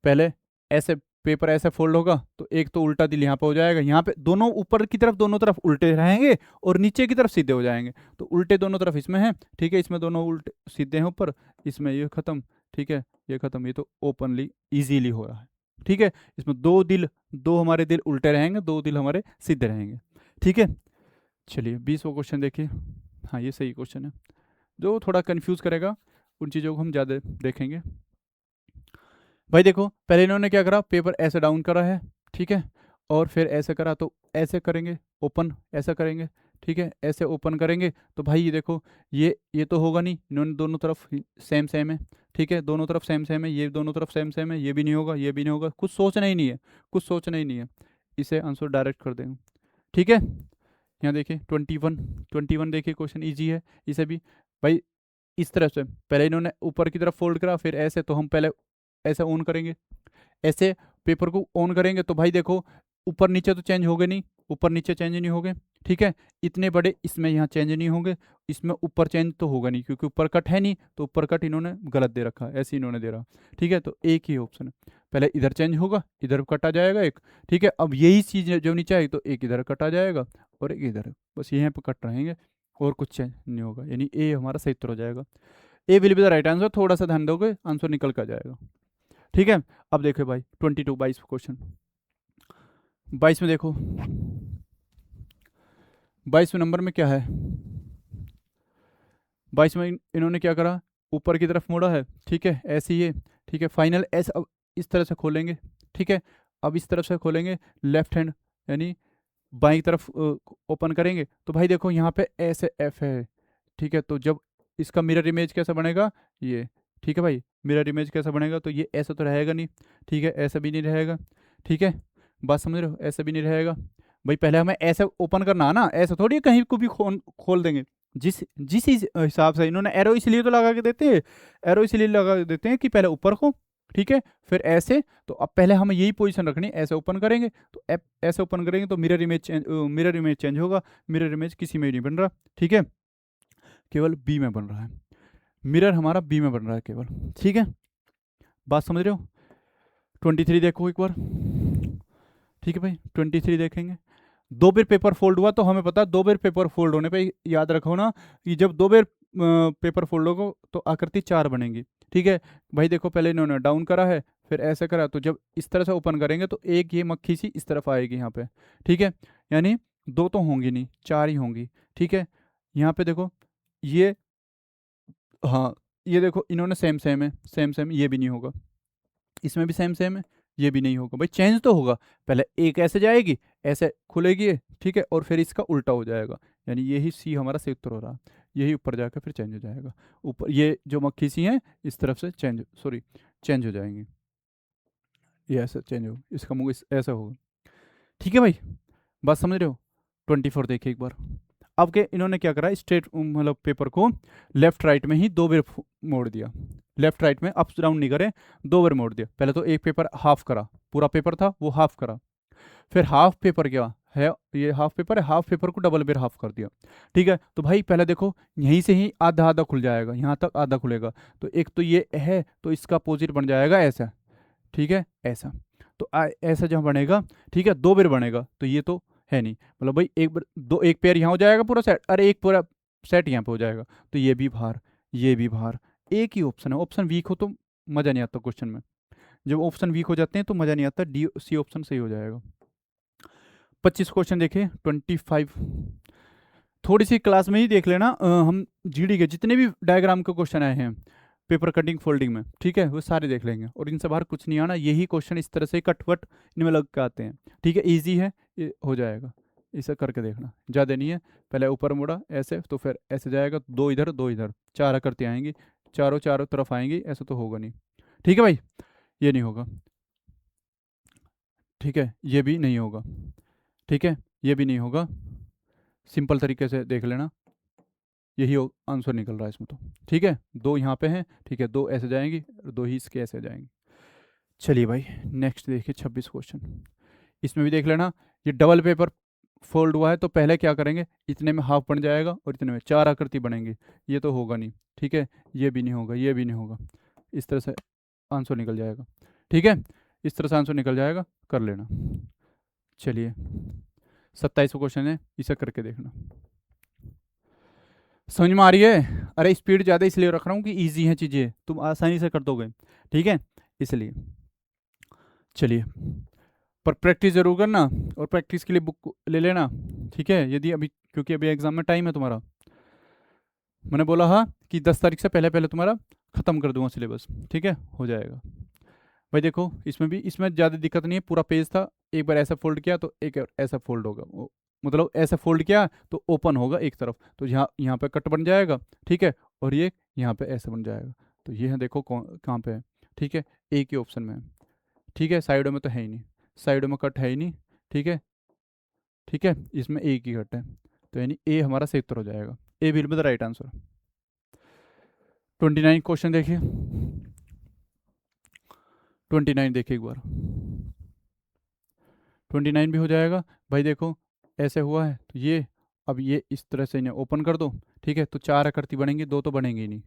पहले ऐसे पेपर ऐसे फोल्ड होगा, तो एक तो उल्टा दिल यहाँ पे हो जाएगा, यहाँ पे दोनों ऊपर की तरफ दोनों तरफ उल्टे रहेंगे और नीचे की तरफ सीधे हो जाएंगे, तो उल्टे दोनों तरफ इसमें है। ठीक है, इसमें दोनों उल्टे सीधे हैं ऊपर, इसमें ये खत्म। ठीक है, ये खत्म, ये तो ओपनली इजीली हो रहा है। ठीक है, इसमें दो दिल, दो हमारे दिल उल्टे रहेंगे, दो दिल हमारे सीधे रहेंगे। ठीक है, चलिए 20वां क्वेश्चन देखिए, हाँ ये सही क्वेश्चन है, जो थोड़ा कंफ्यूज करेगा उन चीज़ों को हम ज़्यादा देखेंगे। भाई देखो, पहले इन्होंने क्या करा, पेपर ऐसे डाउन करा है, ठीक है, और फिर ऐसे करा, तो ऐसे करेंगे ओपन, ऐसा करेंगे, ठीक है, ऐसे ओपन करेंगे, तो भाई ये देखो, ये तो होगा नहीं, इन्होंने दोनों तरफ सेम सेम है। ठीक है, दोनों तरफ सेम सेम है, ये दोनों तरफ सेम सेम है, ये भी नहीं होगा, ये भी नहीं होगा, कुछ सोचना ही नहीं है, कुछ सोचना ही नहीं है, इसे आंसर डायरेक्ट कर देंगे। ठीक है, यहाँ देखिए 21, 21 देखिए, क्वेश्चन ईजी है, इसे भी भाई इस तरह से, पहले इन्होंने ऊपर की तरफ फोल्ड करा, फिर ऐसे, तो हम पहले ऐसे ऑन करेंगे, ऐसे पेपर को ऑन करेंगे, तो भाई देखो ऊपर नीचे तो चेंज हो गए नहीं, ऊपर नीचे चेंज नहीं हो गए। ठीक है, इतने बड़े इसमें यहाँ चेंज नहीं होंगे, इसमें ऊपर चेंज तो होगा नहीं, क्योंकि ऊपर कट है नहीं, तो ऊपर कट इन्होंने गलत दे रखा है, ऐसे इन्होंने दे रहा। ठीक है, तो एक ही ऑप्शन है, पहले इधर चेंज होगा, इधर कटा जाएगा एक। ठीक है, अब यही चीज़ जो नीचे आई, तो एक इधर कटा जाएगा और एक इधर, बस यहाँ पर कट रहेंगे और कुछ चेंज नहीं होगा, यानी ए हमारा सही उत्तर हो जाएगा। A will be the right answer, थोड़ा सा ध्यान दोगे आंसर निकल कर जाएगा। ठीक है, अब देखो भाई 22, 22 क्वेश्चन, 22 में देखो, 22वें नंबर में क्या है, 22 में इन्होंने क्या करा, ऊपर की तरफ मोड़ा है। ठीक है, ऐसे ही है। ठीक है, फाइनल एस अब इस तरह से खोलेंगे। ठीक है, अब इस तरफ से खोलेंगे, लेफ्ट हैंड यानी बाई तरफ ओपन करेंगे, तो भाई देखो यहाँ पे ऐसे एफ है। ठीक है, तो जब इसका मिरर इमेज कैसा बनेगा, ये ठीक है भाई। मिरर इमेज कैसा बनेगा, तो ये ऐसा तो रहेगा नहीं, ठीक है, ऐसा भी नहीं रहेगा, ठीक है, बात समझ रहे हो, ऐसा भी नहीं रहेगा। भाई पहले हमें ऐसे ओपन करना है ना, ऐसा थोड़ी है कहीं को भी खोल देंगे। जिस जिस हिसाब से इन्होंने एरो इसलिए तो लगा के देते हैं, एरो इसलिए लगा के देते हैं कि पहले ऊपर को, ठीक है, फिर ऐसे। तो अब पहले हमें यही पोजीशन रखनी है, ऐसे ओपन करेंगे तो ऐसे ओपन करेंगे तो मिरर इमेज चेंज होगा। मिरर इमेज किसी में नहीं बन रहा, ठीक है, केवल बी में बन रहा है। मिरर हमारा बी में बन रहा है केवल, ठीक है, बात समझ रहे हो। 23 देखो एक बार, ठीक है भाई, 23 देखेंगे। दो बार पेपर फोल्ड हुआ तो हमें पता है, दो बार पेपर फोल्ड होने पे याद रखो ना कि जब दो बार पेपर फोल्ड होगा तो आकृति 4 बनेगी, ठीक है। भाई देखो पहले इन्होंने डाउन करा है, फिर ऐसे करा, तो जब इस तरह से ओपन करेंगे तो एक ये मक्खी सी इस तरफ आएगी यहाँ पे, ठीक है, यानी दो तो होंगी नहीं, 4 ही होंगी, ठीक है। यहाँ पे देखो ये, हाँ, ये देखो इन्होंने सेम सेम है, सेम सेम, ये भी नहीं होगा, इसमें भी सेम सेम है, ये भी नहीं होगा। भाई चेंज तो होगा, पहले एक ऐसे जाएगी, ऐसे खुलेगी ये, ठीक है, और फिर इसका उल्टा हो जाएगा, यानी यही सी हमारा सही उत्तर हो रहा, यही ऊपर जाकर फिर चेंज हो जाएगा। ऊपर ये जो मक्खी सी है इस तरफ से चेंज हो जाएंगी, ये ऐसे चेंज हो, इसका मुंह ऐसा होगा, ठीक है भाई, बात समझ रहे हो। 24 देखिए एक बार। अब के इन्होंने क्या करा, स्ट्रेट मतलब पेपर को लेफ्ट राइट में ही दो बार मोड़ दिया, लेफ्ट राइट में अप डाउन नहीं करे, दो बार मोड़ दिया। पहले तो एक पेपर हाफ करा, पूरा पेपर था वो हाफ करा, फिर हाफ पेपर क्या है, ये हाफ पेपर है, हाफ पेपर को डबल बार हाफ कर दिया, ठीक है। तो भाई पहले देखो यहीं से ही आधा आधा खुल जाएगा, यहाँ तक आधा खुलेगा, तो एक तो ये है तो इसका अपोजिट बन जाएगा ऐसा, ठीक है, ऐसा। तो ऐसा जहाँ बनेगा, ठीक है, दो बार बनेगा तो ये तो है नहीं, मतलब भाई एक बार दो, एक पेयर यहाँ हो जाएगा पूरा सेट, अरे एक पूरा सेट यहाँ पे हो जाएगा, तो ये भी बाहर, ये भी बाहर। एक ही ऑप्शन है, ऑप्शन वीक हो तो मज़ा नहीं आता क्वेश्चन में, जब ऑप्शन वीक हो जाते हैं तो मज़ा नहीं आता, डी सी ऑप्शन सही हो जाएगा। 25 क्वेश्चन देखे, 25। थोड़ी सी क्लास में ही देख लेना, हम जीडी के जितने भी डायग्राम के क्वेश्चन आए हैं पेपर कटिंग फोल्डिंग में, ठीक है, वो सारे देख लेंगे, और इनसे बाहर कुछ नहीं आना, यही क्वेश्चन इस तरह से कटवट इनमें लग के आते हैं, ठीक है, ईजी है, ये हो जाएगा, इसे करके देखना, ज़्यादा नहीं है। पहले ऊपर मुड़ा ऐसे, तो फिर ऐसे जाएगा, दो इधर दो इधर, चार आकृतियाँ आएंगी, चारों चारों तरफ आएंगी, ऐसा तो होगा नहीं, ठीक है भाई, ये नहीं होगा, ठीक है, ये भी नहीं होगा, ठीक है, ये भी नहीं होगा, सिंपल तरीके से देख लेना, यही आंसर निकल रहा है इसमें तो, ठीक है, दो यहाँ पे हैं, ठीक है, दो ऐसे जाएंगी, दो ही इसके ऐसे जाएंगी। चलिए भाई नेक्स्ट देखिए 26 क्वेश्चन, इसमें भी देख लेना, ये डबल पेपर फोल्ड हुआ है तो पहले क्या करेंगे, इतने में हाफ बन जाएगा और इतने में चार आकृति बनेंगी, ये तो होगा नहीं, ठीक है, ये भी नहीं होगा, ये भी नहीं होगा, इस तरह से आंसर निकल जाएगा, ठीक है, इस तरह से आंसर निकल जाएगा, कर लेना। चलिए 27 क्वेश्चन है, इसे करके देखना, समझ में आ रही है। अरे स्पीड ज़्यादा इसलिए रख रहा हूँ कि इजी है चीज़ें, तुम आसानी से कर दोगे, ठीक है, इसलिए। चलिए, पर प्रैक्टिस जरूर करना, और प्रैक्टिस के लिए बुक ले लेना, ठीक है, यदि अभी, क्योंकि अभी एग्जाम में टाइम है तुम्हारा, मैंने बोला हाँ कि 10 तारीख से पहले पहले तुम्हारा ख़त्म कर दूंगा सिलेबस, ठीक है, हो जाएगा। भाई देखो इसमें भी, इसमें ज़्यादा दिक्कत नहीं है, पूरा पेज था, एक बार ऐसा फोल्ड किया तो एक और ऐसा फोल्ड होगा, मतलब ऐसा फोल्ड किया तो ओपन होगा एक तरफ, तो यहाँ यहाँ पे कट बन जाएगा, ठीक है, और ये यहाँ पे ऐसे बन जाएगा, तो ये है देखो कहाँ पे है, ठीक है, एक ही ऑप्शन में है, ठीक है, साइडों में तो है ही नहीं, साइडों में कट है ही नहीं, ठीक है, ठीक है, इसमें एक ही कट है, तो यानी ए हमारा सही उत्तर हो जाएगा, A will be the right answer. 29 question देखिए, 29 देखिए एक बार, 29 भी हो जाएगा। भाई देखो ऐसे हुआ है तो ये, अब ये इस तरह से इन्हें ओपन कर दो, ठीक है, तो चार आकृति बनेंगी, दो तो बनेंगी ही नहीं,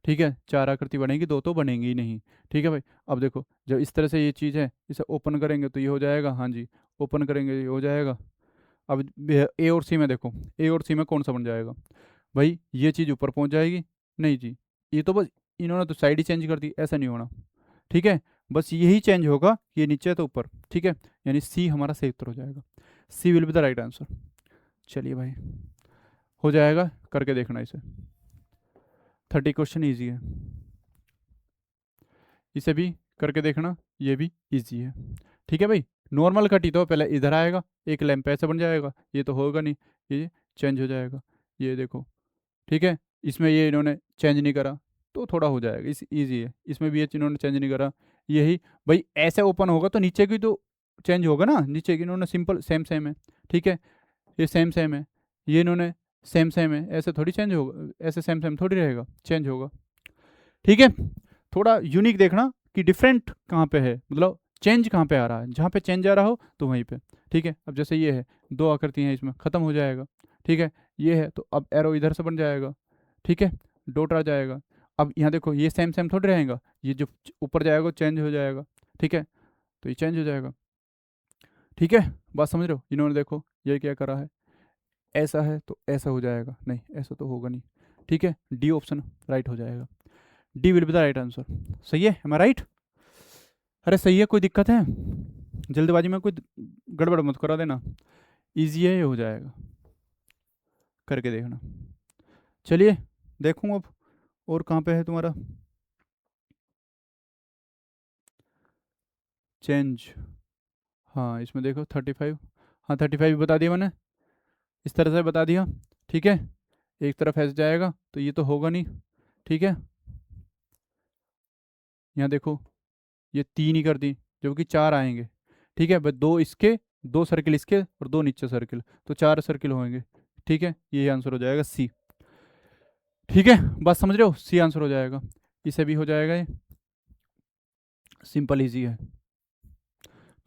ठीक है, चार आकृति बनेगी, दो तो बनेंगी ही नहीं, ठीक है भाई। अब देखो जब इस तरह से ये चीज़ है, इसे ओपन करेंगे तो ये हो जाएगा, हाँ जी, ओपन करेंगे ये हो जाएगा। अब ए और सी में देखो, ए और सी में कौन सा बन जाएगा, भाई ये चीज़ ऊपर पहुंच जाएगी, नहीं जी, ये तो बस इन्होंने तो साइड ही चेंज कर दी, ऐसा नहीं होना, ठीक है, बस यही चेंज होगा, ये नीचे है तो ऊपर, ठीक है, यानी सी हमारा सही उत्तर हो जाएगा, C will be the right answer. चलिए भाई हो जाएगा, करके देखना इसे, 30 क्वेश्चन ईजी है, इसे भी करके देखना, ये भी इजी है, ठीक है भाई। नॉर्मल कट ही तो पहले इधर आएगा, एक लैंप ऐसे बन जाएगा, ये तो होगा नहीं, ये चेंज हो जाएगा, ये देखो, ठीक है, इसमें ये इन्होंने चेंज नहीं करा तो थोड़ा हो जाएगा, इस ईजी है। इसमें भी ये इन्होंने चेंज नहीं करा। यही भाई ऐसे ओपन होगा तो नीचे की तो चेंज होगा ना, नीचे की इन्होंने सिंपल सेम सेम है, ठीक है, ये सेम सेम है, ये इन्होंने सेम सेम है, ऐसे थोड़ी चेंज होगा, ऐसे सेम सेम थोड़ी रहेगा, चेंज होगा, ठीक है। थोड़ा यूनिक देखना कि डिफरेंट कहाँ पे है, मतलब चेंज कहाँ पे आ रहा है, जहाँ पे चेंज आ रहा हो तो वहीं पे, ठीक है। अब जैसे ये है, दो आकृति हैं इसमें, ख़त्म हो जाएगा, ठीक है। ये है तो अब एरो इधर से बन जाएगा, ठीक है, डॉट आ जाएगा। अब यहाँ देखो ये सेम सेम थोड़ी रहेगा, ये जो ऊपर जाएगा चेंज हो जाएगा, ठीक है, तो ये चेंज हो जाएगा, ठीक है। बात समझ रहे हो, इन्होंने देखो ये क्या करा है, ऐसा है तो ऐसा हो जाएगा, नहीं ऐसा तो होगा नहीं, ठीक है, डी ऑप्शन राइट हो जाएगा, D will be the right answer. सही है, एम आई राइट? अरे सही है, कोई दिक्कत है? जल्दबाजी में कोई गड़बड़ मत करा देना, इजी है, ये हो जाएगा, करके देखना। चलिए देखूँ अब और कहाँ पे है तुम्हारा चेंज। हाँ इसमें देखो 35, हाँ 35 बता दिया मैंने, इस तरह से बता दिया, ठीक है। एक तरफ ऐसे जाएगा तो ये तो होगा नहीं, ठीक है। यहाँ देखो ये 3 ही कर दी, जबकि 4 आएंगे, ठीक है, बस 2 इसके, 2 सर्किल इसके और 2 नीचे सर्किल, तो 4 सर्किल होंगे, ठीक है। ये आंसर हो जाएगा सी, ठीक है। बात समझ रहे हो, सी आंसर हो जाएगा, इसे भी हो जाएगा, ये सिंपल इजी है।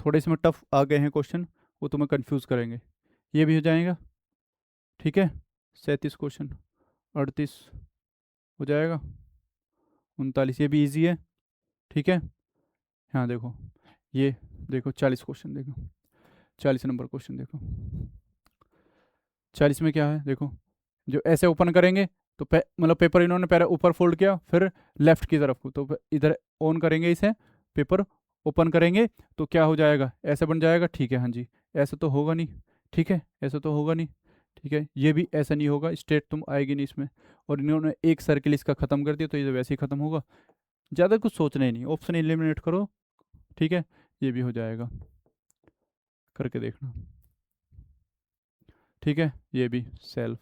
थोड़े इसमें टफ आ गए हैं क्वेश्चन, वो तुम्हें कंफ्यूज करेंगे, ये भी हो जाएगा, ठीक है। 37 क्वेश्चन, 38 हो जाएगा, 39 ये भी इजी है, ठीक है। हाँ देखो ये, देखो 40 क्वेश्चन, देखो 40 नंबर क्वेश्चन देखो, 40 में क्या है देखो, जो ऐसे ओपन करेंगे तो मतलब पेपर इन्होंने पहले ऊपर फोल्ड किया, फिर लेफ्ट की तरफ को, तो इधर ऑन करेंगे इसे, पेपर ओपन करेंगे तो क्या हो जाएगा, ऐसे बन जाएगा, ठीक है, हाँ जी, ऐसा तो होगा नहीं, ठीक है, ऐसा तो होगा नहीं, ठीक है, ये भी ऐसा नहीं होगा, स्ट्रेट तुम आएगी नहीं इसमें, और इन्होंने एक सर्किल इसका ख़त्म कर दिया तो ये वैसे ही ख़त्म होगा, ज़्यादा कुछ सोचना ही नहीं, ऑप्शन एलिमिनेट करो, ठीक है, ये भी हो जाएगा, करके देखना, ठीक है। ये भी सेल्फ,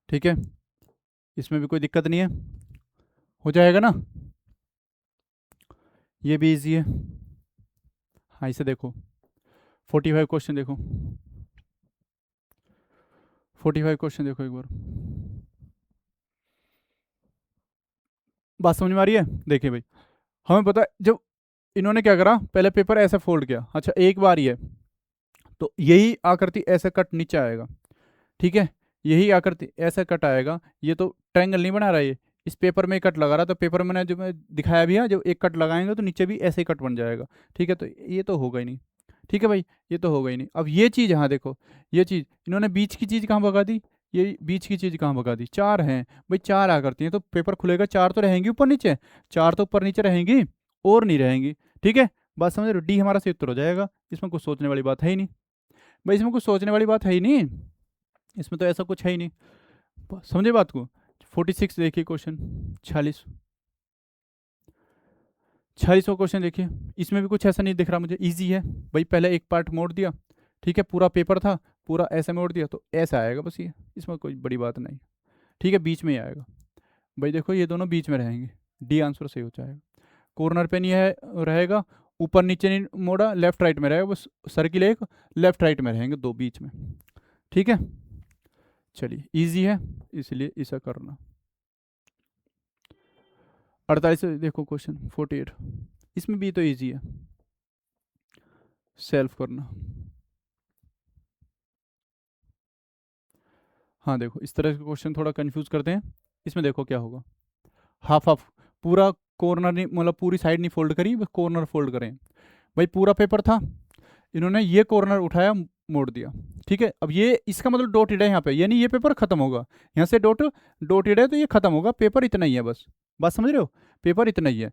ठीक है, इसमें भी कोई दिक्कत नहीं है, हो जाएगा ना, ये भी इजी है। हाँ इसे देखो 45 क्वेश्चन देखो, 45 क्वेश्चन देखो एक बार, बात समझ में आ रही है? देखिए भाई, हमें पता है जब इन्होंने क्या करा, पहले पेपर ऐसे फोल्ड किया, अच्छा एक बार ये, तो यही आकृति ऐसे कट नीचे आएगा, ठीक है, यही आकृति ऐसे कट आएगा, ये तो ट्रायंगल नहीं बना रहा, ये इस पेपर में कट लगा रहा, तो पेपर में जो मैं दिखाया भी है, जब एक कट लगाएंगे तो नीचे भी ऐसे ही कट बन जाएगा, ठीक है, तो ये तो होगा ही नहीं, ठीक है भाई, ये तो होगा ही नहीं। अब ये चीज़, हाँ देखो ये चीज़ इन्होंने बीच की चीज़ कहाँ भगा दी, ये बीच की चीज़ कहाँ भगा दी, 4 हैं भाई, 4 आ करती हैं तो पेपर खुलेगा, 4 तो रहेंगी ऊपर नीचे, 4 तो ऊपर नीचे रहेंगी और नहीं रहेंगी, ठीक है। बात समझ रहे हो, डी हमारा सही उत्तर हो जाएगा, इसमें कुछ सोचने वाली बात है ही नहीं भाई, इसमें कुछ सोचने वाली बात है ही नहीं, इसमें तो ऐसा कुछ है ही नहीं, समझे बात को। 46 देखिए क्वेश्चन, 46, 46वां क्वेश्चन देखिए, इसमें भी कुछ ऐसा नहीं दिख रहा मुझे, इजी है भाई, पहले एक पार्ट मोड़ दिया, ठीक है, पूरा पेपर था, पूरा ऐसे मोड़ दिया तो ऐसा आएगा बस, ये इसमें कोई बड़ी बात नहीं, ठीक है, बीच में ही आएगा भाई, देखो ये दोनों बीच में रहेंगे, डी आंसर सही हो जाएगा, कॉर्नर पे नहीं है रहेगा, ऊपर नीचे नहीं मोड़ा, लेफ्ट राइट में रहेगा, बस सर्किल एक लेफ्ट राइट में रहेंगे, दो बीच में, ठीक है। चलिए इजी है इसलिए इसे करना। 48 देखो क्वेश्चन 48, इसमें भी तो इजी है, सेल्फ करना। हाँ देखो इस तरह के क्वेश्चन थोड़ा कंफ्यूज करते हैं, इसमें देखो क्या होगा, हाफ हाफ, पूरा कॉर्नर नहीं, मतलब पूरी साइड नहीं फोल्ड करी, बस कॉर्नर फोल्ड करें भाई, पूरा पेपर था, इन्होंने ये कॉर्नर उठाया मोड़ दिया, ठीक है। अब ये इसका मतलब डॉटेड है यहाँ पे, यानी ये पेपर खत्म होगा, यहाँ से डॉटेड है तो ये खत्म होगा, पेपर इतना ही है बस, बात समझ रहे हो, पेपर इतना ही है।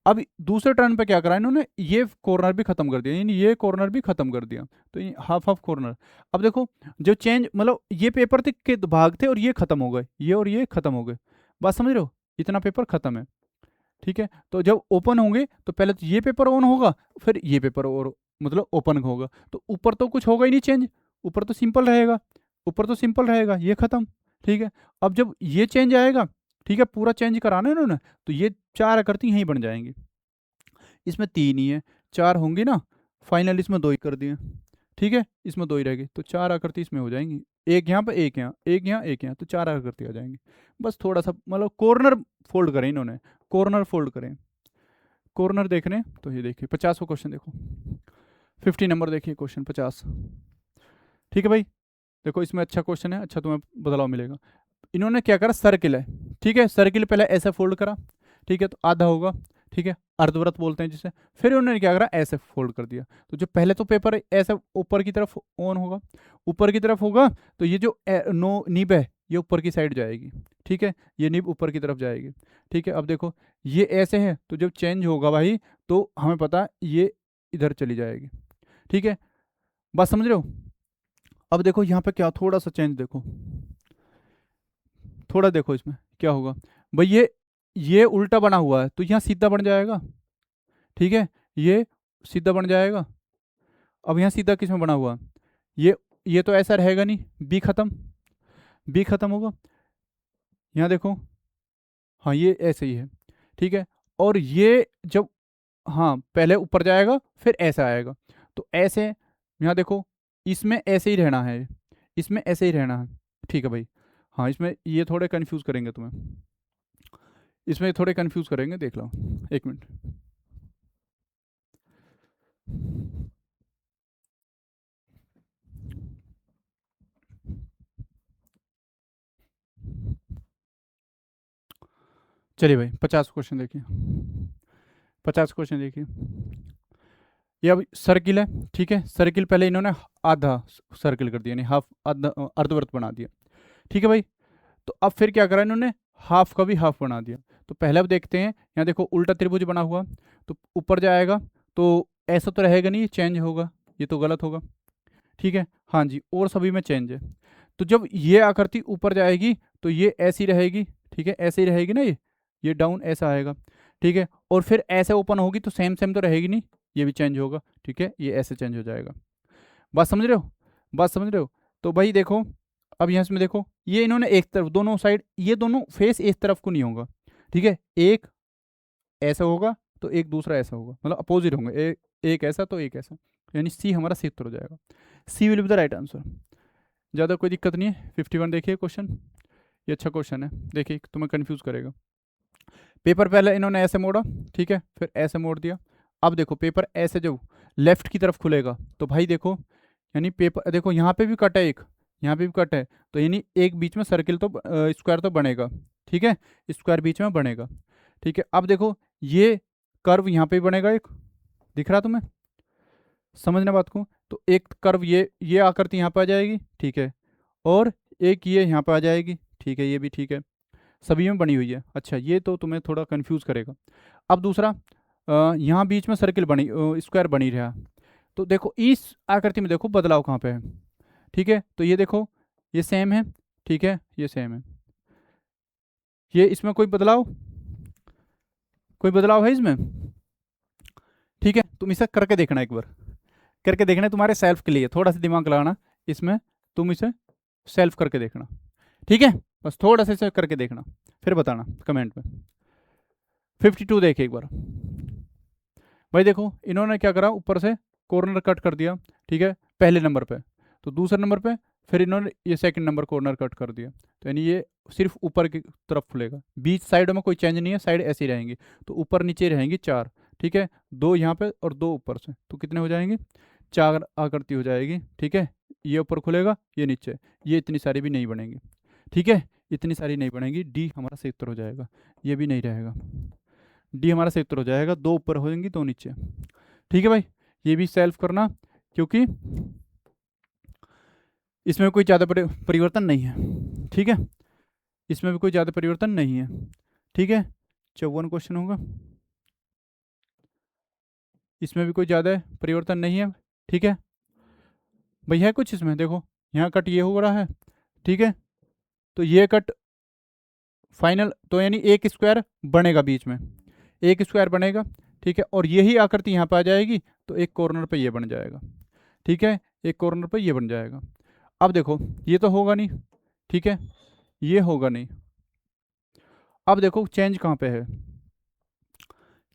अब दूसरे टर्न पे क्या करा इन्होंने, ये कॉर्नर भी खत्म कर दिया, यानी ये कॉर्नर भी खत्म कर दिया, तो ये हाफ हाफ कॉर्नर। अब देखो जो चेंज, मतलब ये पेपर के भाग थे और ये खत्म हो गए, ये और ये खत्म हो गए, बात समझ रहे हो, इतना पेपर खत्म है, ठीक है। तो जब ओपन होंगे तो पहले तो ये पेपर ऑन होगा, फिर ये पेपर और मतलब ओपन होगा, तो ऊपर तो कुछ होगा ही नहीं चेंज, ऊपर तो सिंपल रहेगा, ऊपर तो सिंपल रहेगा, ये खत्म, ठीक है, अब जब ये चेंज आएगा, ठीक है, पूरा चेंज कराना है इन्होंने, तो ये 4 आकृति यहीं बन जाएंगी। इसमें 3 ही है, 4 होंगी ना, फाइनल इसमें 2 ही कर दिए, ठीक है, इसमें 2 ही रहेगी, तो 4 आकृति इसमें हो जाएंगी, एक यहाँ पे, एक यहाँ, एक यहाँ, एक यहाँ, तो 4 आकृति आ जाएंगी। बस थोड़ा सा मतलब कॉर्नर फोल्ड करें इन्होंने, कॉर्नर फोल्ड करें, कॉर्नर देख रहे हैं, तो ये देखिए 50वां क्वेश्चन देखो, 50 नंबर देखिए क्वेश्चन 50। ठीक है भाई, देखो इसमें अच्छा क्वेश्चन है, अच्छा तुम्हें बदलाव मिलेगा। इन्होंने क्या करा, सर्किल है, ठीक है, सर्किल पहले ऐसे फोल्ड करा, ठीक है, तो आधा होगा, ठीक है, अर्धवृत्त बोलते हैं जिसे। फिर उन्होंने क्या करा, ऐसे फोल्ड कर दिया, तो जो पहले तो पेपर ऐसे ऊपर की तरफ ऑन होगा, ऊपर की तरफ होगा, तो ये जो नो निब है ये ऊपर की साइड जाएगी, ठीक है, ये निब ऊपर की तरफ जाएगी, ठीक है। अब देखो ये ऐसे है, तो जब चेंज होगा भाई, तो हमें पता है ये इधर चली जाएगी, ठीक है, बात समझ रहे हो। अब देखो यहाँ पे क्या, थोड़ा सा चेंज देखो, थोड़ा देखो इसमें क्या होगा भाई, ये उल्टा बना हुआ है, तो यहाँ सीधा बन जाएगा, ठीक है, ये सीधा बन जाएगा। अब यहाँ सीधा किस में बना हुआ, ये तो ऐसा रहेगा नहीं, बी खत्म, बी खत्म होगा, यहाँ देखो, हाँ ये ऐसे ही है, ठीक है, और ये जब, हाँ पहले ऊपर जाएगा फिर ऐसा आएगा, तो ऐसे यहाँ देखो, इसमें ऐसे ही रहना है, इसमें ऐसे ही रहना है, ठीक है भाई। हाँ इसमें ये थोड़े कंफ्यूज करेंगे तुम्हें, इसमें थोड़े कंफ्यूज करेंगे, देख लो, एक मिनट। चलिए भाई 50 क्वेश्चन देखिए, 50 क्वेश्चन देखिए, ये अब सर्किल है, ठीक है, सर्किल पहले इन्होंने आधा सर्किल कर दिया, यानी हाफ, आधा अर्धवृत्त बना दिया, ठीक है भाई। तो अब फिर क्या करा इन्होंने, हाफ का भी हाफ बना दिया। तो पहले अब देखते हैं, यहाँ देखो उल्टा त्रिभुज बना हुआ, तो ऊपर जाएगा, तो ऐसा तो रहेगा नहीं, चेंज होगा, ये तो गलत होगा, ठीक है, हाँ जी, और सभी में चेंज है। तो जब ये आकृति ऊपर जाएगी तो ये ऐसी रहेगी, ठीक है, ऐसे ही रहेगी ना, ये डाउन ऐसा आएगा, ठीक है, और फिर ऐसे ओपन होगी, तो सेम सेम तो रहेगी नहीं, ये भी चेंज होगा, ठीक है, ये ऐसे चेंज हो जाएगा। बात समझ रहे हो, बात समझ रहे हो। तो भाई देखो, अब यहाँ से देखो, ये इन्होंने एक तरफ, दोनों साइड, ये दोनों फेस एक तरफ को नहीं होगा, ठीक है, एक ऐसा होगा तो एक दूसरा ऐसा होगा, मतलब अपोजिट होंगे, एक ऐसा तो एक ऐसा, यानी सी हमारा सही उत्तर हो जाएगा, C will be the right answer. ज़्यादा कोई दिक्कत नहीं है। 51 देखिए क्वेश्चन, ये अच्छा क्वेश्चन है, देखिए तुम्हें कंफ्यूज करेगा। पेपर पहले इन्होंने ऐसे मोड़ा, ठीक है, फिर ऐसे मोड़ दिया। अब देखो पेपर ऐसे जो लेफ्ट की तरफ खुलेगा, तो भाई देखो, यानी पेपर देखो यहाँ पे भी कट है एक, यहाँ पे भी कट है, तो यानी एक बीच में सर्किल तो स्क्वायर तो बनेगा, ठीक है, स्क्वायर बीच में बनेगा, ठीक है। अब देखो ये कर्व यहाँ पे भी बनेगा एक, दिख रहा तुम्हें, समझना बात को। तो एक कर्व ये आकृति यहाँ पे आ जाएगी, ठीक है, और एक ये यहाँ पे आ जाएगी, ठीक है, ये भी ठीक है, सभी में बनी हुई है। अच्छा ये तो तुम्हें थोड़ा कंफ्यूज करेगा। अब दूसरा, यहाँ बीच में सर्किल बनी, स्क्वायर बनी रहा, तो देखो इस आकृति में देखो बदलाव कहाँ पे है, ठीक है, तो ये देखो ये सेम है, ठीक है, ये सेम है, ये इसमें कोई बदलाव है इसमें, ठीक है, तुम इसे करके देखना एक बार, करके देखना, तुम्हारे सेल्फ के लिए थोड़ा सा दिमाग लगाना इसमें, तुम इसे सेल्फ करके देखना, ठीक है, बस थोड़ा सा इसे करके देखना, फिर बताना कमेंट में। 52 देखिए एक बार, भाई देखो इन्होंने क्या करा, ऊपर से कॉर्नर कट कर दिया, ठीक है, पहले नंबर पे, तो दूसरे नंबर पे फिर इन्होंने ये सेकंड नंबर कॉर्नर कट कर दिया, तो यानी ये सिर्फ ऊपर की तरफ खुलेगा, बीच साइडों में कोई चेंज नहीं है, साइड ऐसी रहेंगी, तो ऊपर नीचे रहेंगी 4, ठीक है, 2 यहाँ पे और 2 ऊपर से, तो कितने हो जाएंगे, 4 आकृति हो जाएगी, ठीक है, ये ऊपर खुलेगा, ये नीचे, ये इतनी सारी भी नहीं बनेंगी, ठीक है, इतनी सारी नहीं बनेंगी, डी हमारा सही उत्तर हो जाएगा, ये भी नहीं रहेगा, डी हमारा सही उत्तर हो जाएगा, 2 ऊपर हो जाएंगी 2 नीचे, ठीक है भाई, ये भी सेल्फ करना, क्योंकि इसमें कोई ज़्यादा परिवर्तन नहीं है, ठीक है, इसमें भी कोई ज़्यादा परिवर्तन नहीं है, ठीक है। 54 क्वेश्चन होगा, इसमें भी कोई ज़्यादा परिवर्तन नहीं है, ठीक है भाई, है कुछ इसमें देखो, यहाँ कट ये हो रहा है, ठीक है, तो ये कट फाइनल, तो यानी एक स्क्वायर बनेगा बीच में, एक स्क्वायर बनेगा, ठीक है, और यही आकृति यहाँ पे आ जाएगी, तो एक कॉर्नर पे ये बन जाएगा, ठीक है, एक कॉर्नर पे ये बन जाएगा। अब देखो ये तो होगा नहीं, ठीक है, ये होगा नहीं। अब देखो चेंज कहाँ पे है,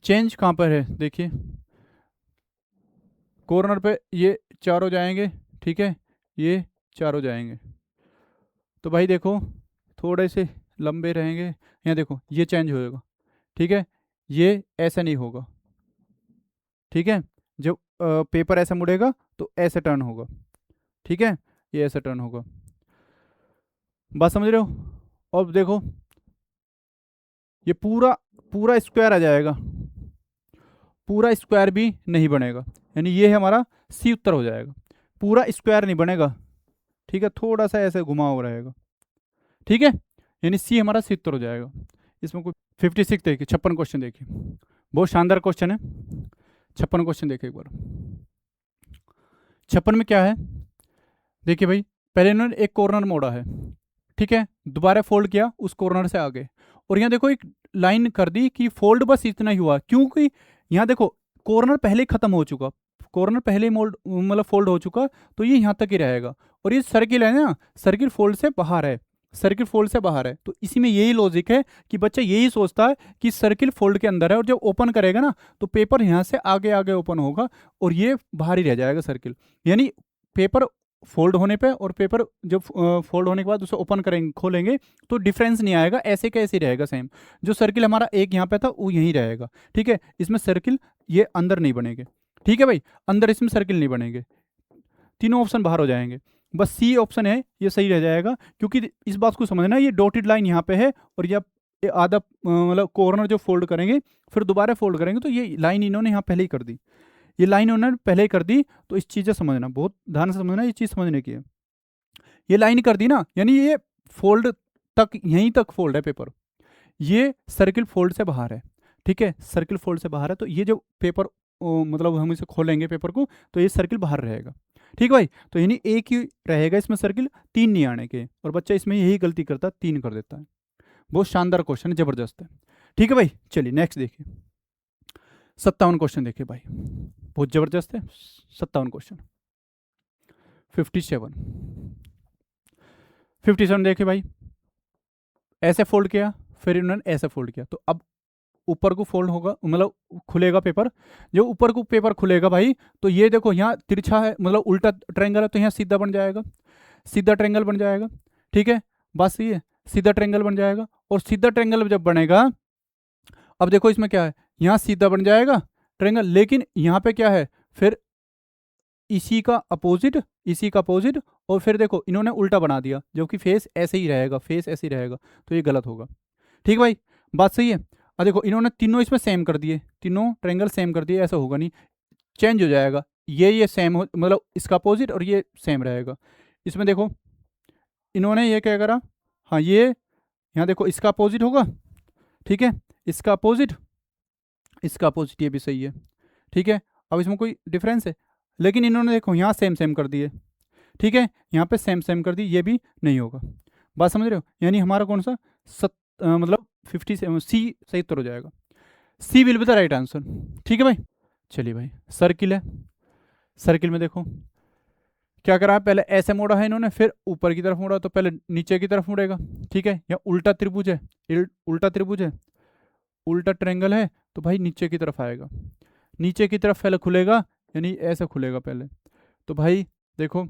चेंज कहाँ पर है, देखिए कॉर्नर पे ये चार हो जाएंगे, ठीक है, ये चार हो जाएंगे। तो भाई देखो थोड़े से लंबे रहेंगे, यहाँ देखो ये चेंज होएगा, ठीक है, ये ऐसा नहीं होगा, ठीक है, जब पेपर ऐसा मुड़ेगा तो ऐसे टर्न होगा, ठीक है, ये ऐसा टर्न होगा। बात समझ रहे हो। अब देखो ये पूरा पूरा स्क्वायर आ जाएगा, पूरा स्क्वायर भी नहीं बनेगा, यानी ये हमारा सी उत्तर हो जाएगा, पूरा स्क्वायर नहीं बनेगा, ठीक है, थोड़ा सा ऐसे घुमा हुआ रहेगा, ठीक है, यानी सी हमारा सी उत्तर हो जाएगा। इसमें कोई 56 देखिए, 56 क्वेश्चन देखिए, बहुत शानदार क्वेश्चन है। 56 क्वेश्चन देखिए एक बार। 56 में क्या है, देखिए भाई पहले इन्होंने एक कॉर्नर मोड़ा है, ठीक है, दोबारा फोल्ड किया उस कॉर्नर से आगे, और यहाँ देखो एक लाइन कर दी कि फोल्ड बस इतना ही हुआ, क्योंकि यहाँ देखो कॉर्नर पहले ही खत्म हो चुका, कॉर्नर पहले ही मोल्ड मतलब फोल्ड हो चुका, तो ये यहाँ तक ही रहेगा, और ये सर्किल है ना, सर्किल फोल्ड से बाहर है, सर्किल फोल्ड से बाहर है, तो इसी में यही लॉजिक है कि बच्चा यही सोचता है कि सर्किल फोल्ड के अंदर है, और जब ओपन करेगा ना तो पेपर यहाँ से आगे आगे ओपन होगा और ये बाहर ही रह जाएगा सर्किल, यानी पेपर फोल्ड होने पे और पेपर जब फोल्ड होने के बाद उसे ओपन करेंगे खोलेंगे तो डिफरेंस नहीं आएगा, ऐसे कैसे रहेगा सेम, जो सर्किल हमारा एक यहाँ पे था वो यहीं रहेगा, ठीक है, इसमें सर्किल ये अंदर नहीं बनेंगे, ठीक है भाई, अंदर इसमें सर्किल नहीं बनेंगे, तीनों ऑप्शन बाहर हो जाएंगे, बस सी ऑप्शन है ये सही रह जाएगा, क्योंकि इस बात को समझना ये डॉटेड लाइन यहाँ पे है, और ये आधा मतलब कॉर्नर जो फोल्ड करेंगे फिर दोबारा फोल्ड करेंगे, तो ये लाइन इन्होंने यहाँ पहले ही कर दी, ये लाइन उन्होंने पहले ही कर दी, तो इस चीज़ से समझना, बहुत ध्यान से समझना, ये चीज़ समझने की है, ये लाइन कर दी ना, यानी ये फोल्ड तक यहीं तक फोल्ड है पेपर, ये सर्किल फोल्ड से बाहर है, ठीक है, सर्किल फोल्ड से बाहर है, तो ये जो पेपर मतलब हम इसे खोलेंगे पेपर को तो ये सर्किल बाहर रहेगा, ठीक है भाई, तो यानी एक ही रहेगा इसमें सर्किल, तीन नहीं आने के, और बच्चा इसमें यही गलती करता है, तीन कर देता है। बहुत शानदार क्वेश्चन है, जबरदस्त है, ठीक है भाई, चलिए नेक्स्ट देखिए 57 क्वेश्चन देखिए भाई, बहुत जबरदस्त है 57 क्वेश्चन। 57 57 देखिए भाई, ऐसे फोल्ड किया फिर इन्होंने ऐसे फोल्ड किया, तो अब ऊपर को फोल्ड होगा मतलब खुलेगा पेपर, जो ऊपर को पेपर खुलेगा भाई, तो ये देखो यहाँ तिरछा है मतलब उल्टा ट्रायंगल है, तो यहाँ सीधा बन जाएगा, सीधा ट्रायंगल बन जाएगा, ठीक है, बात सही है, सीधा ट्रायंगल बन जाएगा, और सीधा ट्रायंगल जब बनेगा, अब देखो इसमें क्या है, यहाँ सीधा बन जाएगा ट्रायंगल, लेकिन यहाँ पे क्या है, फिर इसी का अपोजिट, इसी का अपोजिट, और फिर देखो इन्होंने उल्टा बना दिया, जो कि फेस ऐसे ही रहेगा, फेस ऐसे ही रहेगा, तो ये गलत होगा, ठीक है भाई, बात सही है। अब देखो इन्होंने तीनों इसमें सेम कर दिए, तीनों ट्रायंगल सेम कर दिए, ऐसा होगा नहीं, चेंज हो जाएगा, ये सेम हो मतलब इसका अपोजिट और ये सेम रहेगा, इसमें देखो इन्होंने ये क्या करा, हाँ ये यहाँ देखो इसका अपोजिट होगा, ठीक है, इसका अपोजिट, इसका अपोजिट, ये भी सही है, ठीक है, अब इसमें कोई डिफरेंस है, लेकिन इन्होंने देखो यहाँ सेम सेम कर दिए, ठीक है, यहाँ पे सेम सेम कर दी, ये भी नहीं होगा, बात समझ रहे हो, यानी हमारा कौन सा मतलब 57 सी सही उत्तर हो जाएगा, C will be the right answer, ठीक है भाई। चलिए भाई सर्किल है, सर्किल में देखो क्या करा है, पहले ऐसे मोड़ा है इन्होंने, फिर ऊपर की तरफ मोड़ा, तो पहले नीचे की तरफ मुड़ेगा, ठीक है, या उल्टा त्रिभुज है, उल्टा त्रिभुज है, उल्टा ट्रायंगल है, तो भाई नीचे की तरफ आएगा, नीचे की तरफ पहले खुलेगा, यानी ऐसे खुलेगा पहले, तो भाई देखो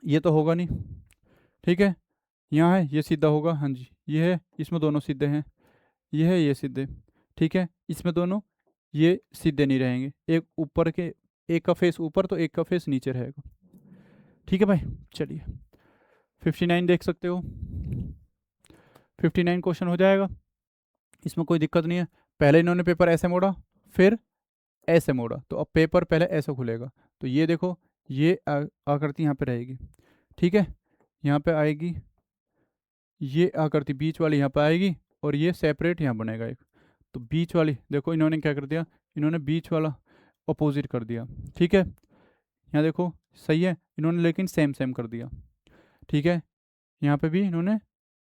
ये तो होगा नहीं, ठीक है, यहाँ है ये सीधा होगा, हाँ जी ये है, इसमें दोनों सीधे हैं, ये है ये सीधे, ठीक है, इसमें दोनों ये सीधे नहीं रहेंगे, एक ऊपर के एक का फेस ऊपर तो एक का फेस नीचे रहेगा, ठीक है भाई। चलिए 59 देख सकते हो, 59 क्वेश्चन हो जाएगा, इसमें कोई दिक्कत नहीं है, पहले इन्होंने पेपर ऐसे मोड़ा फिर ऐसे मोड़ा, तो अब पेपर पहले ऐसे खुलेगा, तो ये देखो ये आकृति यहाँ पे रहेगी, ठीक है, यहाँ पे आएगी, ये आकृति बीच वाली यहाँ पे आएगी, और ये सेपरेट यहाँ बनेगा एक, तो बीच वाली देखो इन्होंने क्या कर दिया, इन्होंने बीच वाला अपोजिट कर दिया, ठीक है, यहाँ देखो सही है, इन्होंने लेकिन सेम सेम कर दिया, ठीक है, यहाँ पे भी इन्होंने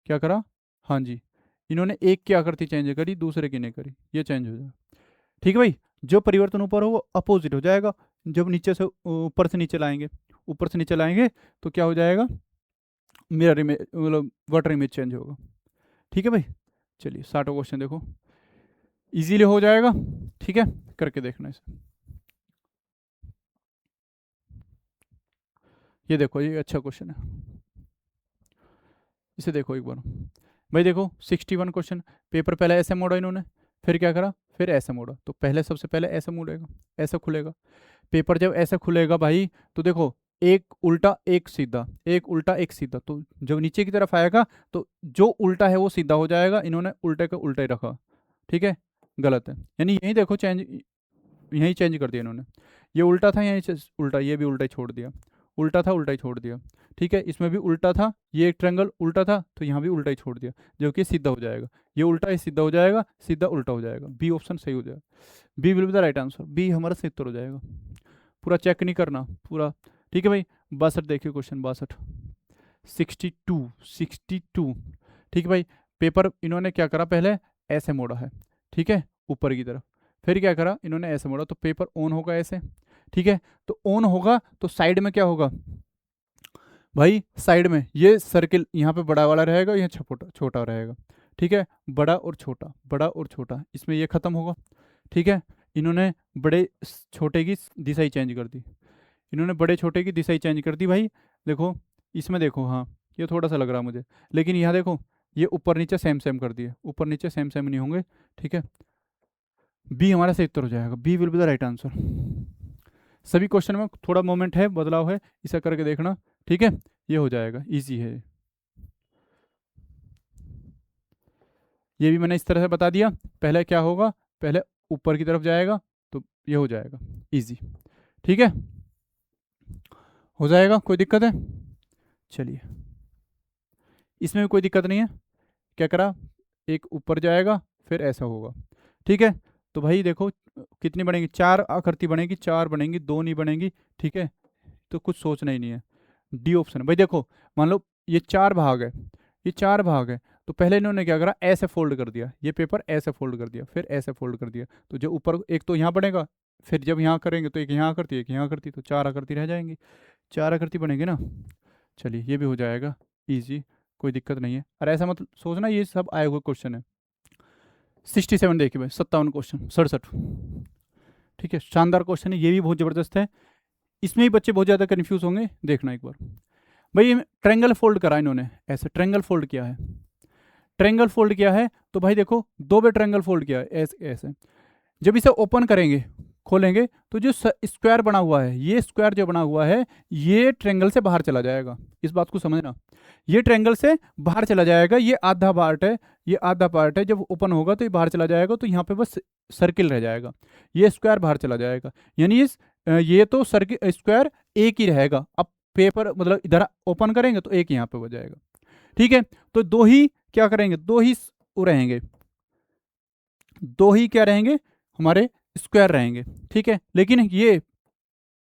क्या करा, हाँ जी इन्होंने एक की आकृति चेंज करी दूसरे की नहीं करी, ये चेंज हो जाएगा, ठीक है भाई, जो परिवर्तन ऊपर हो वो अपोजिट हो जाएगा, जब नीचे से ऊपर से नीचे लाएंगे, ऊपर से नीचे लाएंगे तो क्या हो जाएगा, मिरर इमेज मतलब वाटर इमेज चेंज होगा। ठीक है भाई, चलिए 60वां क्वेश्चन देखो, इजीली हो जाएगा। ठीक है, करके देखना इसे। ये देखो, ये अच्छा क्वेश्चन है, इसे देखो एक बार भाई। देखो 61 क्वेश्चन, पेपर पहले ऐसे मोड़ा इन्होंने, फिर क्या करा, फिर ऐसे मोड़ा। तो पहले सबसे पहले ऐसे मुड़ेगा, ऐसे खुलेगा पेपर। जब ऐसे खुलेगा भाई, तो देखो एक उल्टा एक सीधा, एक उल्टा एक सीधा, तो जब नीचे की तरफ आएगा तो जो उल्टा है वो सीधा हो जाएगा। इन्होंने उल्टे का उल्टा ही रखा, ठीक है, गलत है। यानी यही देखो चेंज, यहीं चेंज कर दिया इन्होंने। ये उल्टा था, यहीं उल्टा, ये भी उल्टा ही छोड़ दिया, उल्टा था उल्टा ही छोड़ दिया। ठीक है, इसमें भी उल्टा था, ये एक ट्रायंगल उल्टा था तो यहाँ भी उल्टा ही छोड़ दिया, जो कि सीधा हो जाएगा। ये उल्टा ही सीधा हो जाएगा, सीधा उल्टा हो जाएगा। बी ऑप्शन सही हो जाएगा, B will be the right answer, B हमारा सही उत्तर हो जाएगा। पूरा चेक नहीं करना पूरा। ठीक है भाई, 62 देखिए क्वेश्चन, 62 62। ठीक है भाई, पेपर इन्होंने क्या करा, पहले ऐसे मोड़ा है, ठीक है, ऊपर की तरफ, फिर क्या करा इन्होंने ऐसे मोड़ा, तो पेपर ऑन होगा ऐसे। ठीक है, तो ऑन होगा तो साइड में क्या होगा भाई, साइड में ये सर्किल यहाँ पे बड़ा वाला रहेगा, यहाँ छोटा छोटा रहेगा। ठीक है, बड़ा और छोटा, बड़ा और छोटा, इसमें ये खत्म होगा। ठीक है, इन्होंने बड़े छोटे की दिशा ही चेंज कर दी, इन्होंने बड़े छोटे की दिशा ही चेंज कर दी भाई। देखो इसमें देखो, हाँ ये थोड़ा सा लग रहा मुझे, लेकिन यहाँ देखो ये ऊपर नीचे सेम सेम कर दिए, ऊपर नीचे सेम सेम नहीं होंगे। ठीक है, बी हमारा सही उत्तर हो जाएगा, B will be the right answer. सभी क्वेश्चन में थोड़ा मोमेंट है, बदलाव है, इसे करके देखना। ठीक है, ये हो जाएगा, इजी है। ये भी मैंने इस तरह से बता दिया, पहले क्या होगा, पहले ऊपर की तरफ जाएगा तो ये हो जाएगा इजी। ठीक है, हो जाएगा, कोई दिक्कत है? चलिए, इसमें भी कोई दिक्कत नहीं है। क्या करा, एक ऊपर जाएगा फिर ऐसा होगा। ठीक है, तो भाई देखो कितनी बनेगी, 4 आकृति बनेगी, 4 बनेंगी, 2 नहीं बनेंगी। ठीक है, तो कुछ सोचना ही नहीं है, डी ऑप्शन। भाई देखो, मान लो ये 4 भाग है, ये 4 भाग है, तो पहले इन्होंने क्या करा, ऐसे फोल्ड कर दिया, ये पेपर ऐसे फोल्ड कर दिया, फिर ऐसे फोल्ड कर दिया, तो जो ऊपर एक तो यहाँ बनेगा, फिर जब यहाँ करेंगे तो एक यहाँ करती, एक यहाँ करती, तो 4 आकृति रह जाएंगी, 4 आकृति बनेंगे ना। चलिए, ये भी हो जाएगा ईजी, कोई दिक्कत नहीं है। और ऐसा मत सोचना ये सब आए हुए क्वेश्चन है। 67 देखिए भाई, 57 क्वेश्चन, 67। ठीक है, शानदार क्वेश्चन है, ये भी बहुत ज़बरदस्त है। इसमें ही बच्चे बहुत ज़्यादा कन्फ्यूज होंगे, देखना एक बार। भाई ट्रायंगल फोल्ड करा इन्होंने, ऐसे ट्रायंगल फोल्ड किया है, ट्रायंगल फोल्ड किया है, तो भाई देखो 2 बार ट्रायंगल फोल्ड किया है ऐसे ऐसे। जब इसे ओपन करेंगे, खोलेंगे, तो जो स्क्वायर बना हुआ है, ये स्क्वायर जो बना हुआ है, ये ट्रायंगल से बाहर चला जाएगा। इस बात को समझना, ये ट्रायंगल से बाहर चला जाएगा, ये आधा पार्ट है, ये आधा पार्ट है। जब ओपन होगा तो ये बाहर चला जाएगा, तो यहाँ पे बस सर्किल रह जाएगा, ये स्क्वायर बाहर चला जाएगा। यानी ये तो सर्किल स्क्वायर एक ही रहेगा। अब पेपर मतलब इधर ओपन करेंगे तो एक यहाँ पे हो जाएगा। ठीक है, तो 2 ही क्या करेंगे, 2 ही रहेंगे, 2 ही क्या रहेंगे हमारे, स्क्वायर रहेंगे। ठीक है, लेकिन ये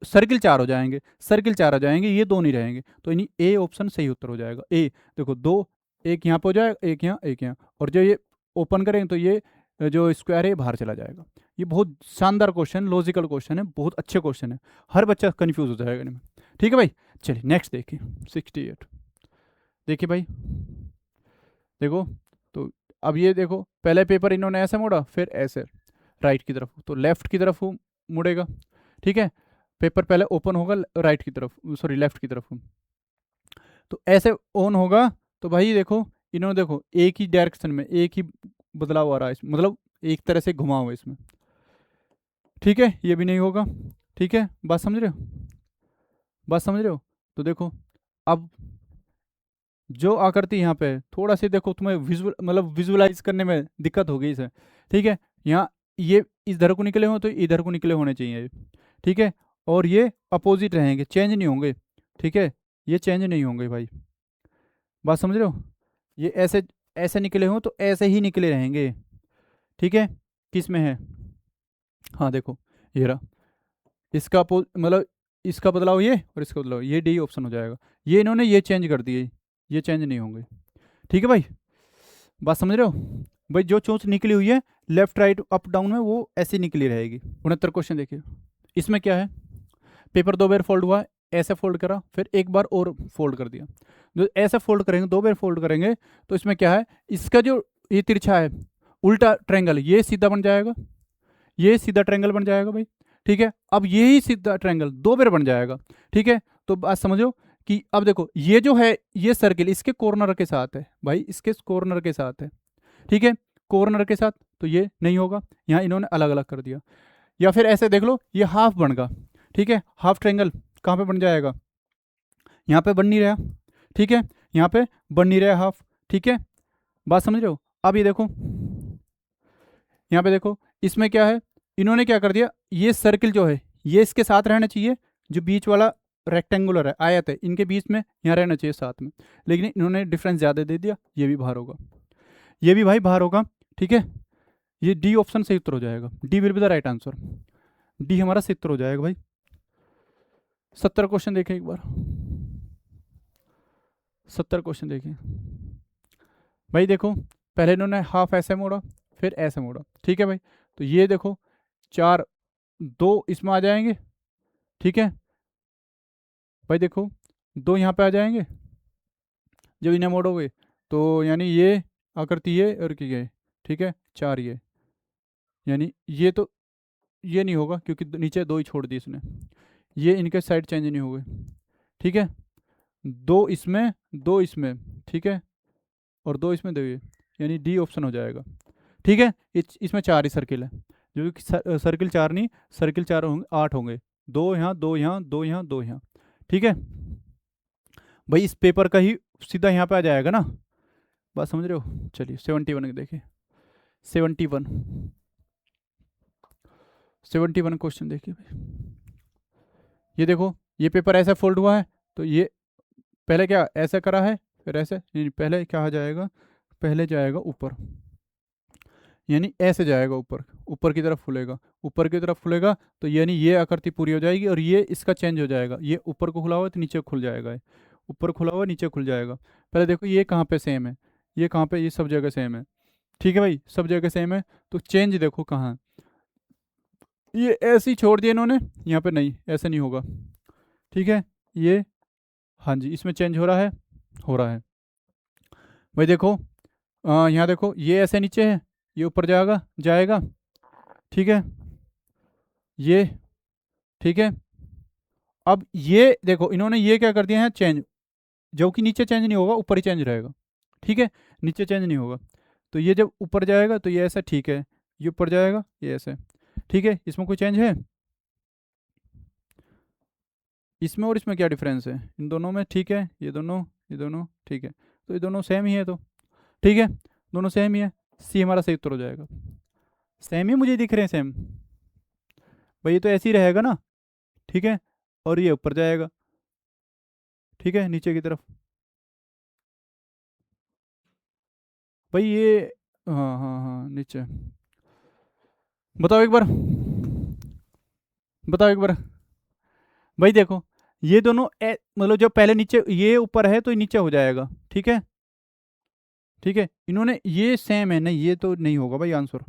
सर्किल 4 हो जाएंगे, सर्किल 4 आ जाएंगे, ये 2 नहीं रहेंगे। तो यानी ए ऑप्शन सही उत्तर हो जाएगा, ए। देखो 2, एक यहाँ पे हो जाएगा, एक यहाँ, एक यहाँ, और जो ये ओपन करेंगे तो ये जो स्क्वायर है बाहर चला जाएगा। ये बहुत शानदार क्वेश्चन, लॉजिकल क्वेश्चन है, बहुत अच्छे क्वेश्चन है, हर बच्चा कंफ्यूज हो जाएगा इनमें। ठीक है भाई, चलिए नेक्स्ट देखिए 68। देखिए भाई, देखो तो अब ये देखो, पहले पेपर इन्होंने ऐसे मोड़ा, फिर ऐसे राइट की तरफ, तो लेफ्ट की तरफ मुड़ेगा। ठीक है, पेपर पहले ओपन होगा राइट की तरफ, सॉरी लेफ्ट की तरफ, तो ऐसे ऑन होगा। तो भाई देखो इन्होंने, देखो एक ही डायरेक्शन में एक ही बदलाव आ रहा है इसमें, मतलब एक तरह से घुमा हुआ इसमें। ठीक है, ये भी नहीं होगा। ठीक है, बात समझ रहे हो, बात समझ रहे हो? तो देखो अब जो आकृति यहाँ पे थोड़ा सी देखो, तुम्हें विजुअल मतलब विजुअलाइज करने में दिक्कत होगी इसे। ठीक है, यहाँ ये इधर को निकले हो तो इधर को निकले होने चाहिए। ठीक है, और ये अपोजिट रहेंगे, चेंज नहीं होंगे। ठीक है, ये चेंज नहीं होंगे भाई, बात समझ रहे हो? ये ऐसे ऐसे निकले हो तो ऐसे ही निकले रहेंगे। ठीक है, किस में है, हाँ देखो ये रहा, इसका मतलब इसका बदलाव ये और इसका बदलाव ये, डी ऑप्शन हो जाएगा। ये इन्होंने ये चेंज कर दिए, ये चेंज नहीं होंगे। ठीक है भाई, बात समझ रहे हो? भाई जो चोंच निकली हुई है लेफ्ट राइट अप डाउन में, वो ऐसी निकली रहेगी। 69 क्वेश्चन देखिए, इसमें क्या है, पेपर 2 बार फोल्ड हुआ, ऐसे फोल्ड करा, फिर एक बार और फोल्ड कर दिया, जो ऐसे फोल्ड करेंगे, 2 बार फोल्ड करेंगे, तो इसमें क्या है, इसका जो ये तिरछा है उल्टा ट्रायंगल, ये सीधा बन जाएगा, ये सीधा ट्रायंगल बन जाएगा भाई। ठीक है, अब यही सीधा ट्रायंगल 2 बार बन जाएगा। ठीक है, तो बात समझो कि अब देखो ये जो है ये सर्किल इसके कॉर्नर के साथ है भाई, इसके कॉर्नर के साथ है। ठीक है, कॉर्नर के साथ, तो ये नहीं होगा, यहाँ इन्होंने अलग अलग कर दिया। या फिर ऐसे देख लो, ये हाफ बन गया। ठीक है, हाफ ट्रायंगल कहाँ पे बन जाएगा, यहाँ पे बन नहीं रहा। ठीक है, यहाँ पे बन नहीं रहा हाफ। ठीक है, बात समझ रहे हो। अब ये देखो, यहाँ पे देखो, इसमें क्या है, इन्होंने क्या कर दिया, ये सर्किल जो है ये इसके साथ रहना चाहिए, जो बीच वाला रेक्टेंगुलर है, आयत है, इनके बीच में यहाँ रहना चाहिए साथ में, लेकिन इन्होंने डिफरेंस ज़्यादा दे दिया, ये भी बाहर होगा, ये भी भाई बाहर होगा। ठीक है, ये डी ऑप्शन सही उत्तर हो जाएगा, D will be the right answer, D हमारा सही उत्तर हो जाएगा भाई। 70 क्वेश्चन देखें एक बार, 70 क्वेश्चन देखें भाई। देखो पहले इन्होंने हाफ ऐसे मोड़ा, फिर ऐसे मोड़ा। ठीक है भाई, तो ये देखो 4 2 इसमें आ जाएंगे। ठीक है भाई, देखो 2 यहाँ पे आ जाएंगे जब इन्हें मोड़ोगे, तो यानी ये आकृति ये और ये। ठीक है, 4 ये, यानी ये तो ये नहीं होगा क्योंकि नीचे 2 ही छोड़ दी इसने, ये इनके साइड चेंज नहीं हुए। ठीक है, 2 इसमें 2 इसमें। ठीक है, और 2 इसमें 2 ये, यानी डी ऑप्शन हो जाएगा। ठीक है, इसमें 4 ही सर्किल है, जो कि सर्किल 4 नहीं, सर्किल 4 होंगे 8 होंगे, 2 यहाँ 2 यहाँ 2 यहाँ 2 यहाँ। ठीक है भाई, इस पेपर का ही सीधा यहाँ पे आ जाएगा ना, बात समझ रहे हो। चलिए 71 देखिए, 71 71 क्वेश्चन देखिए भाई। ये देखो, ये पेपर ऐसा फोल्ड हुआ है, तो ये पहले क्या ऐसा करा है, फिर ऐसे, नहीं पहले क्या आ जाएगा, पहले जाएगा ऊपर, यानी ऐसे जाएगा ऊपर, ऊपर की तरफ खुलेगा, ऊपर की तरफ खुलेगा, तो यानी ये आकृति पूरी हो जाएगी, और ये इसका चेंज हो जाएगा, ये ऊपर को खुला हुआ है तो नीचे खुल जाएगा, ये ऊपर खुला हुआ नीचे खुल जाएगा। पहले देखो ये कहाँ पे सेम है, ये कहाँ पे, ये सब जगह सेम है। ठीक है भाई, सब जगह सेम है, तो चेंज देखो कहाँ है, ये ऐसे ही छोड़ दिया इन्होंने, यहाँ पे नहीं, ऐसे नहीं होगा। ठीक है, ये हाँ जी, इसमें चेंज हो रहा है, हो रहा है भाई। देखो यहाँ देखो, ये ऐसे नीचे है, ये ऊपर जाएगा जाएगा। ठीक है, ये ठीक है, अब ये देखो इन्होंने ये क्या कर दिया है, चेंज, जो कि नीचे चेंज नहीं होगा, ऊपर ही चेंज रहेगा। ठीक है, नीचे चेंज नहीं होगा, तो ये जब ऊपर जाएगा तो ये ऐसा। ठीक है, ये ऊपर जाएगा, ये ऐसे। ठीक है, इसमें कोई चेंज है, इसमें और इसमें क्या डिफरेंस है, इन दोनों में। ठीक है, ये दोनों ठीक है, तो ये दोनों सेम ही है, तो ठीक है, दोनों सेम ही है, सी हमारा सही उत्तर हो जाएगा। सेम ही मुझे दिख रहे हैं, सेम भाई, ये तो ऐसे ही रहेगा ना। ठीक है, और ये ऊपर जाएगा। ठीक है, नीचे की तरफ भाई, ये हाँ हाँ हाँ नीचे। बताओ एक बार, बताओ एक बार भाई। देखो ये दोनों मतलब जो पहले नीचे, ये ऊपर है तो ये नीचे हो जाएगा। ठीक है, ठीक है, इन्होंने ये सेम है, नहीं ये तो नहीं होगा भाई आंसर,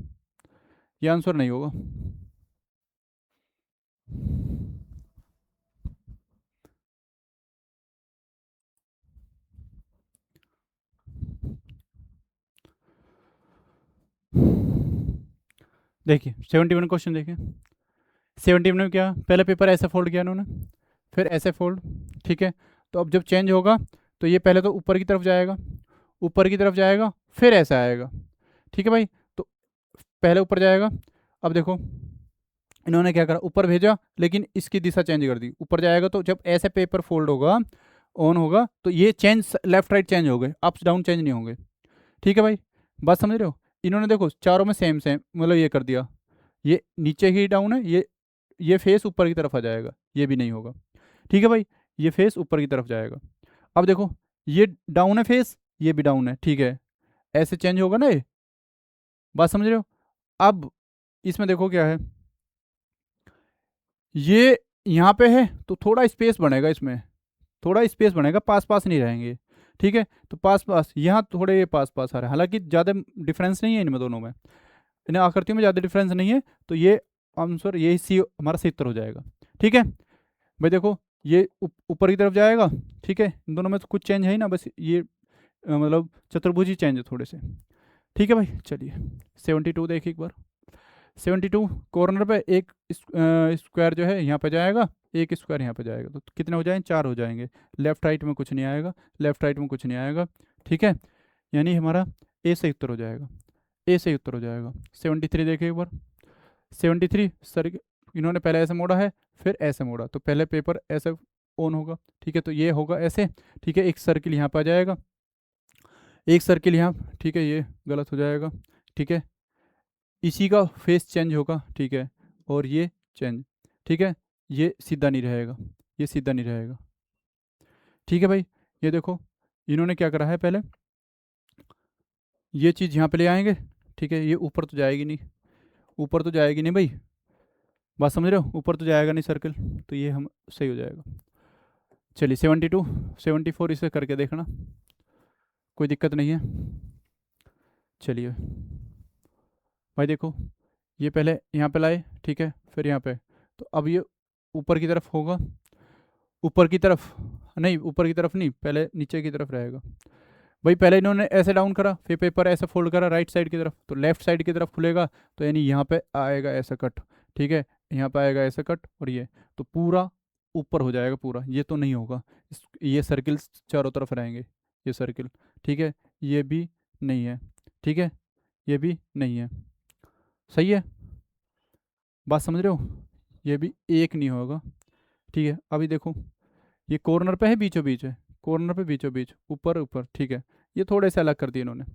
ये आंसर नहीं होगा। देखिए 71 क्वेश्चन देखिए, 71 में क्या, पहले पेपर ऐसे फोल्ड किया उन्होंने, फिर ऐसे फोल्ड। ठीक है, तो अब जब चेंज होगा तो ये पहले तो ऊपर की तरफ जाएगा, ऊपर की तरफ जाएगा, फिर ऐसा आएगा। ठीक है भाई, तो पहले ऊपर जाएगा। अब देखो इन्होंने क्या करा, ऊपर भेजा, लेकिन इसकी दिशा चेंज कर दी, ऊपर जाएगा, तो जब ऐसे पेपर फोल्ड होगा, ऑन होगा, तो ये चेंज लेफ्ट राइट चेंज हो गए, अप्स डाउन चेंज नहीं होंगे। ठीक है भाई, बात समझ रहे हो। इन्होंने देखो चारों में सेम सेम मतलब ये कर दिया, ये नीचे ही डाउन है, ये फेस ऊपर की तरफ आ जाएगा, ये भी नहीं होगा। ठीक है भाई, ये फेस ऊपर की तरफ जाएगा। अब देखो ये डाउन है फेस, ये भी डाउन है। ठीक है, ऐसे चेंज होगा ना ये, बात समझ रहे हो। अब इसमें देखो क्या है, ये यहाँ पे है तो थोड़ा स्पेस बनेगा, इसमें थोड़ा स्पेस बनेगा, पास पास नहीं रहेंगे। ठीक है, तो पास पास यहाँ थोड़े ये पास पास आ रहे हैं, हालांकि ज़्यादा डिफरेंस नहीं है इनमें दोनों में, इन्हें आकृतियों में ज़्यादा डिफरेंस नहीं है, तो ये आंसर यही सी हमारा सही उत्तर हो जाएगा। ठीक है भाई, देखो ये ऊपर की तरफ जाएगा, ठीक है। इन दोनों में तो कुछ चेंज है ही ना, बस ये मतलब चतुर्भुज ही चेंज है थोड़े से, ठीक है भाई। चलिए 72 देखिए एक बार। 72 कॉर्नर पे एक स्क्वायर जो है यहाँ पे जाएगा, एक स्क्वायर यहाँ पे जाएगा, तो कितने हो जाएंगे? 4 हो जाएंगे। लेफ्ट राइट में कुछ नहीं आएगा, लेफ्ट राइट में कुछ नहीं आएगा, ठीक है। यानी हमारा ए सही उत्तर हो जाएगा, ए सही उत्तर हो जाएगा। 73 देखिए एक बार। 73 सर इन्होंने पहले ऐसे मोड़ा है, फिर ऐसे मोड़ा, तो पहले पेपर ऐसे ऑन होगा, ठीक है। तो ये होगा ऐसे, ठीक है। एक सर्किल यहाँ पर आ जाएगा, एक सर्किल यहाँ, ठीक है। ये गलत हो जाएगा, ठीक है। इसी का फेस चेंज होगा, ठीक है। और ये चेंज, ठीक है। ये सीधा नहीं रहेगा, ये सीधा नहीं रहेगा, ठीक है भाई। ये देखो इन्होंने क्या करा है, पहले ये चीज़ यहाँ पे ले आएंगे, ठीक है। ये ऊपर तो जाएगी नहीं, ऊपर तो जाएगी नहीं भाई, बात समझ रहे हो, ऊपर तो जाएगा नहीं सर्कल, तो ये हम सही हो जाएगा। चलिए 72 74 इसे करके देखना, कोई दिक्कत नहीं है। चलिए भाई देखो, ये पहले यहाँ पे लाए, ठीक है, फिर यहाँ पे, तो अब ये ऊपर की तरफ होगा, ऊपर की तरफ नहीं, ऊपर की तरफ नहीं, पहले नीचे की तरफ रहेगा भाई। पहले इन्होंने ऐसे डाउन करा, फिर पेपर ऐसे फोल्ड करा राइट साइड की तरफ, तो लेफ्ट साइड की तरफ खुलेगा, तो यानी यहाँ पे आएगा ऐसा कट, ठीक है। यहाँ पे आएगा ऐसा कट, और ये तो पूरा ऊपर हो जाएगा पूरा, ये तो नहीं होगा। ये सर्किल चारों तरफ रहेंगे, ये सर्किल, ठीक है। ये भी नहीं है, ठीक है, ये भी नहीं है, सही है, बात समझ रहे हो। ये भी एक नहीं होगा, ठीक है। अभी देखो ये कॉर्नर पे है, बीचों बीच है, कॉर्नर पे बीचों बीच, ऊपर ऊपर, ठीक है। ये थोड़े से अलग कर दिए इन्होंने,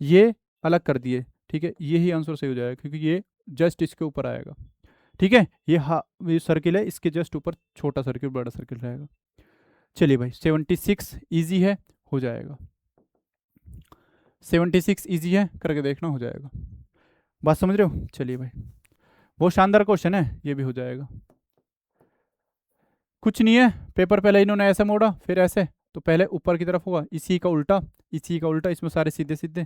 ये अलग कर दिए, ठीक है। यही आंसर सही हो जाएगा, क्योंकि ये जस्ट इसके ऊपर आएगा, ठीक है। ये सर्किल है, इसके जस्ट ऊपर छोटा सर्किल बड़ा सर्किल रहेगा। चलिए भाई 76 इजी है, हो जाएगा। 76 इजी है, करके देखना, हो जाएगा, बात समझ रहे हो। चलिए भाई बहुत शानदार क्वेश्चन है, ये भी हो जाएगा। कुछ नहीं है, पेपर पहले इन्होंने ऐसे मोड़ा, फिर ऐसे, तो पहले ऊपर की तरफ होगा, इसी का उल्टा, इसी का उल्टा, इसमें सारे सीधे सीधे,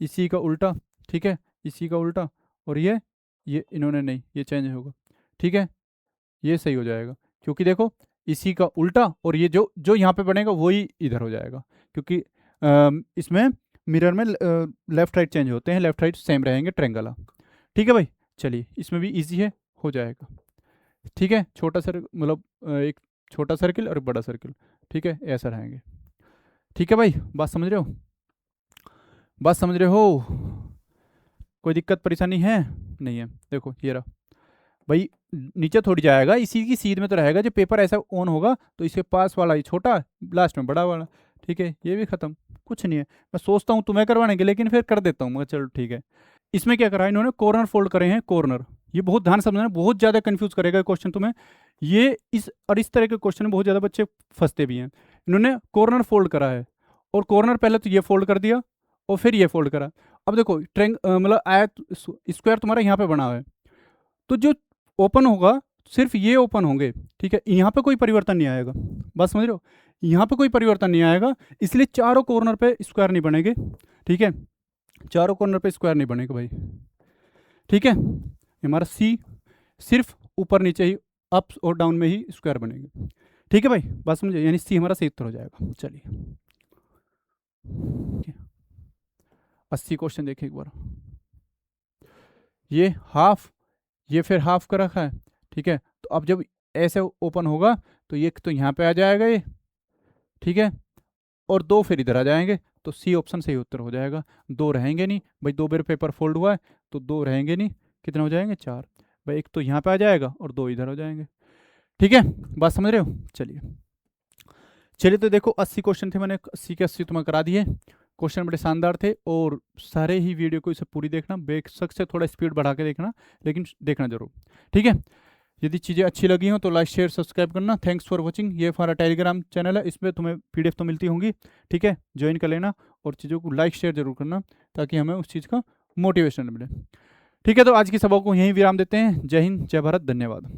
इसी का उल्टा, ठीक है, इसी का उल्टा, और ये इन्होंने नहीं, ये चेंज होगा, ठीक है। ये सही हो जाएगा, क्योंकि देखो इसी का उल्टा, और ये जो जो यहाँ पे बनेगा वही इधर हो जाएगा, क्योंकि इसमें मिरर में लेफ्ट राइट चेंज होते हैं, लेफ्ट राइट सेम रहेंगे ट्रेंगल, ठीक है भाई। चलिए इसमें भी इजी है, हो जाएगा, ठीक है। छोटा सर मतलब एक छोटा सर्किल और बड़ा सर्किल, ठीक है, ऐसा रहेंगे, ठीक है भाई, बात समझ रहे हो, बात समझ रहे हो, कोई दिक्कत परेशानी है? नहीं है। देखो ये रहा भाई, नीचे थोड़ी जाएगा, इसी की सीध में तो रहेगा, जब पेपर ऐसा ऑन होगा तो इसके पास वाला ही छोटा, लास्ट में बड़ा वाला, ठीक है। ये भी खत्म, कुछ नहीं है। मैं सोचता हूँ तुम्हें करवाने के, लेकिन फिर कर देता हूँ, मगर चलो ठीक है। इसमें क्या करा इन्होंने, कॉर्नर फोल्ड करे हैं, कॉर्नर। ये बहुत ध्यान समझना, बहुत ज़्यादा कंफ्यूज करेगा क्वेश्चन तुम्हें, ये इस तरह के क्वेश्चन में बहुत ज़्यादा बच्चे फंसते भी हैं। इन्होंने कॉर्नर फोल्ड करा है, और कॉर्नर पहले तो ये फोल्ड कर दिया, और फिर ये फोल्ड करा। अब देखो मतलब आयत स्क्वायर तुम्हारा यहाँ पे बना हुआ है, तो जो ओपन होगा सिर्फ ये ओपन होंगे, ठीक है। यहाँ पे कोई परिवर्तन नहीं आएगा, बात समझ रहे हो, यहाँ पे कोई परिवर्तन नहीं आएगा, इसलिए चारों कॉर्नर पे स्क्वायर नहीं बनेंगे, ठीक है। चारों कॉर्नर पे स्क्वायर नहीं बनेगा भाई, ठीक है। हमारा सी सिर्फ ऊपर नीचे ही, अप और डाउन में ही स्क्वायर बनेंगे, ठीक है भाई, बात समझे, यानी सी हमारा सही उत्तर हो जाएगा। चलिए 80 क्वेश्चन देखिए एक बार। ये हाफ, ये फिर हाफ का रखा है, ठीक है। तो अब जब ऐसे ओपन होगा, तो ये तो यहाँ पे आ जाएगा ये, ठीक है, और दो फिर इधर आ जाएंगे, तो सी ऑप्शन सही उत्तर हो जाएगा। दो रहेंगे नहीं भाई, दो बार पेपर फोल्ड हुआ है, तो दो रहेंगे नहीं, कितने हो जाएंगे? 4 भाई, एक तो यहाँ पे आ जाएगा और दो इधर हो जाएंगे, ठीक है, बात समझ रहे हो। चलिए चलिए, तो देखो 80 क्वेश्चन थे, मैंने 80 के 80 तुम्हें करा दिए। क्वेश्चन बड़े शानदार थे, और सारे ही वीडियो को इसे पूरी देखना, बेशक से थोड़ा स्पीड बढ़ा के देखना, लेकिन देखना जरूर, ठीक है। यदि चीज़ें अच्छी लगी हो तो लाइक शेयर सब्सक्राइब करना। Thanks for watching. ये हमारा टेलीग्राम चैनल है, इसमें तुम्हें PDF तो मिलती होंगी, ठीक है, ज्वाइन कर लेना, और चीज़ों को लाइक शेयर जरूर करना, ताकि हमें उस चीज़ का मोटिवेशन मिले, ठीक है। तो आज की सभा को यहीं विराम देते हैं। जय हिंद, जय भारत, धन्यवाद।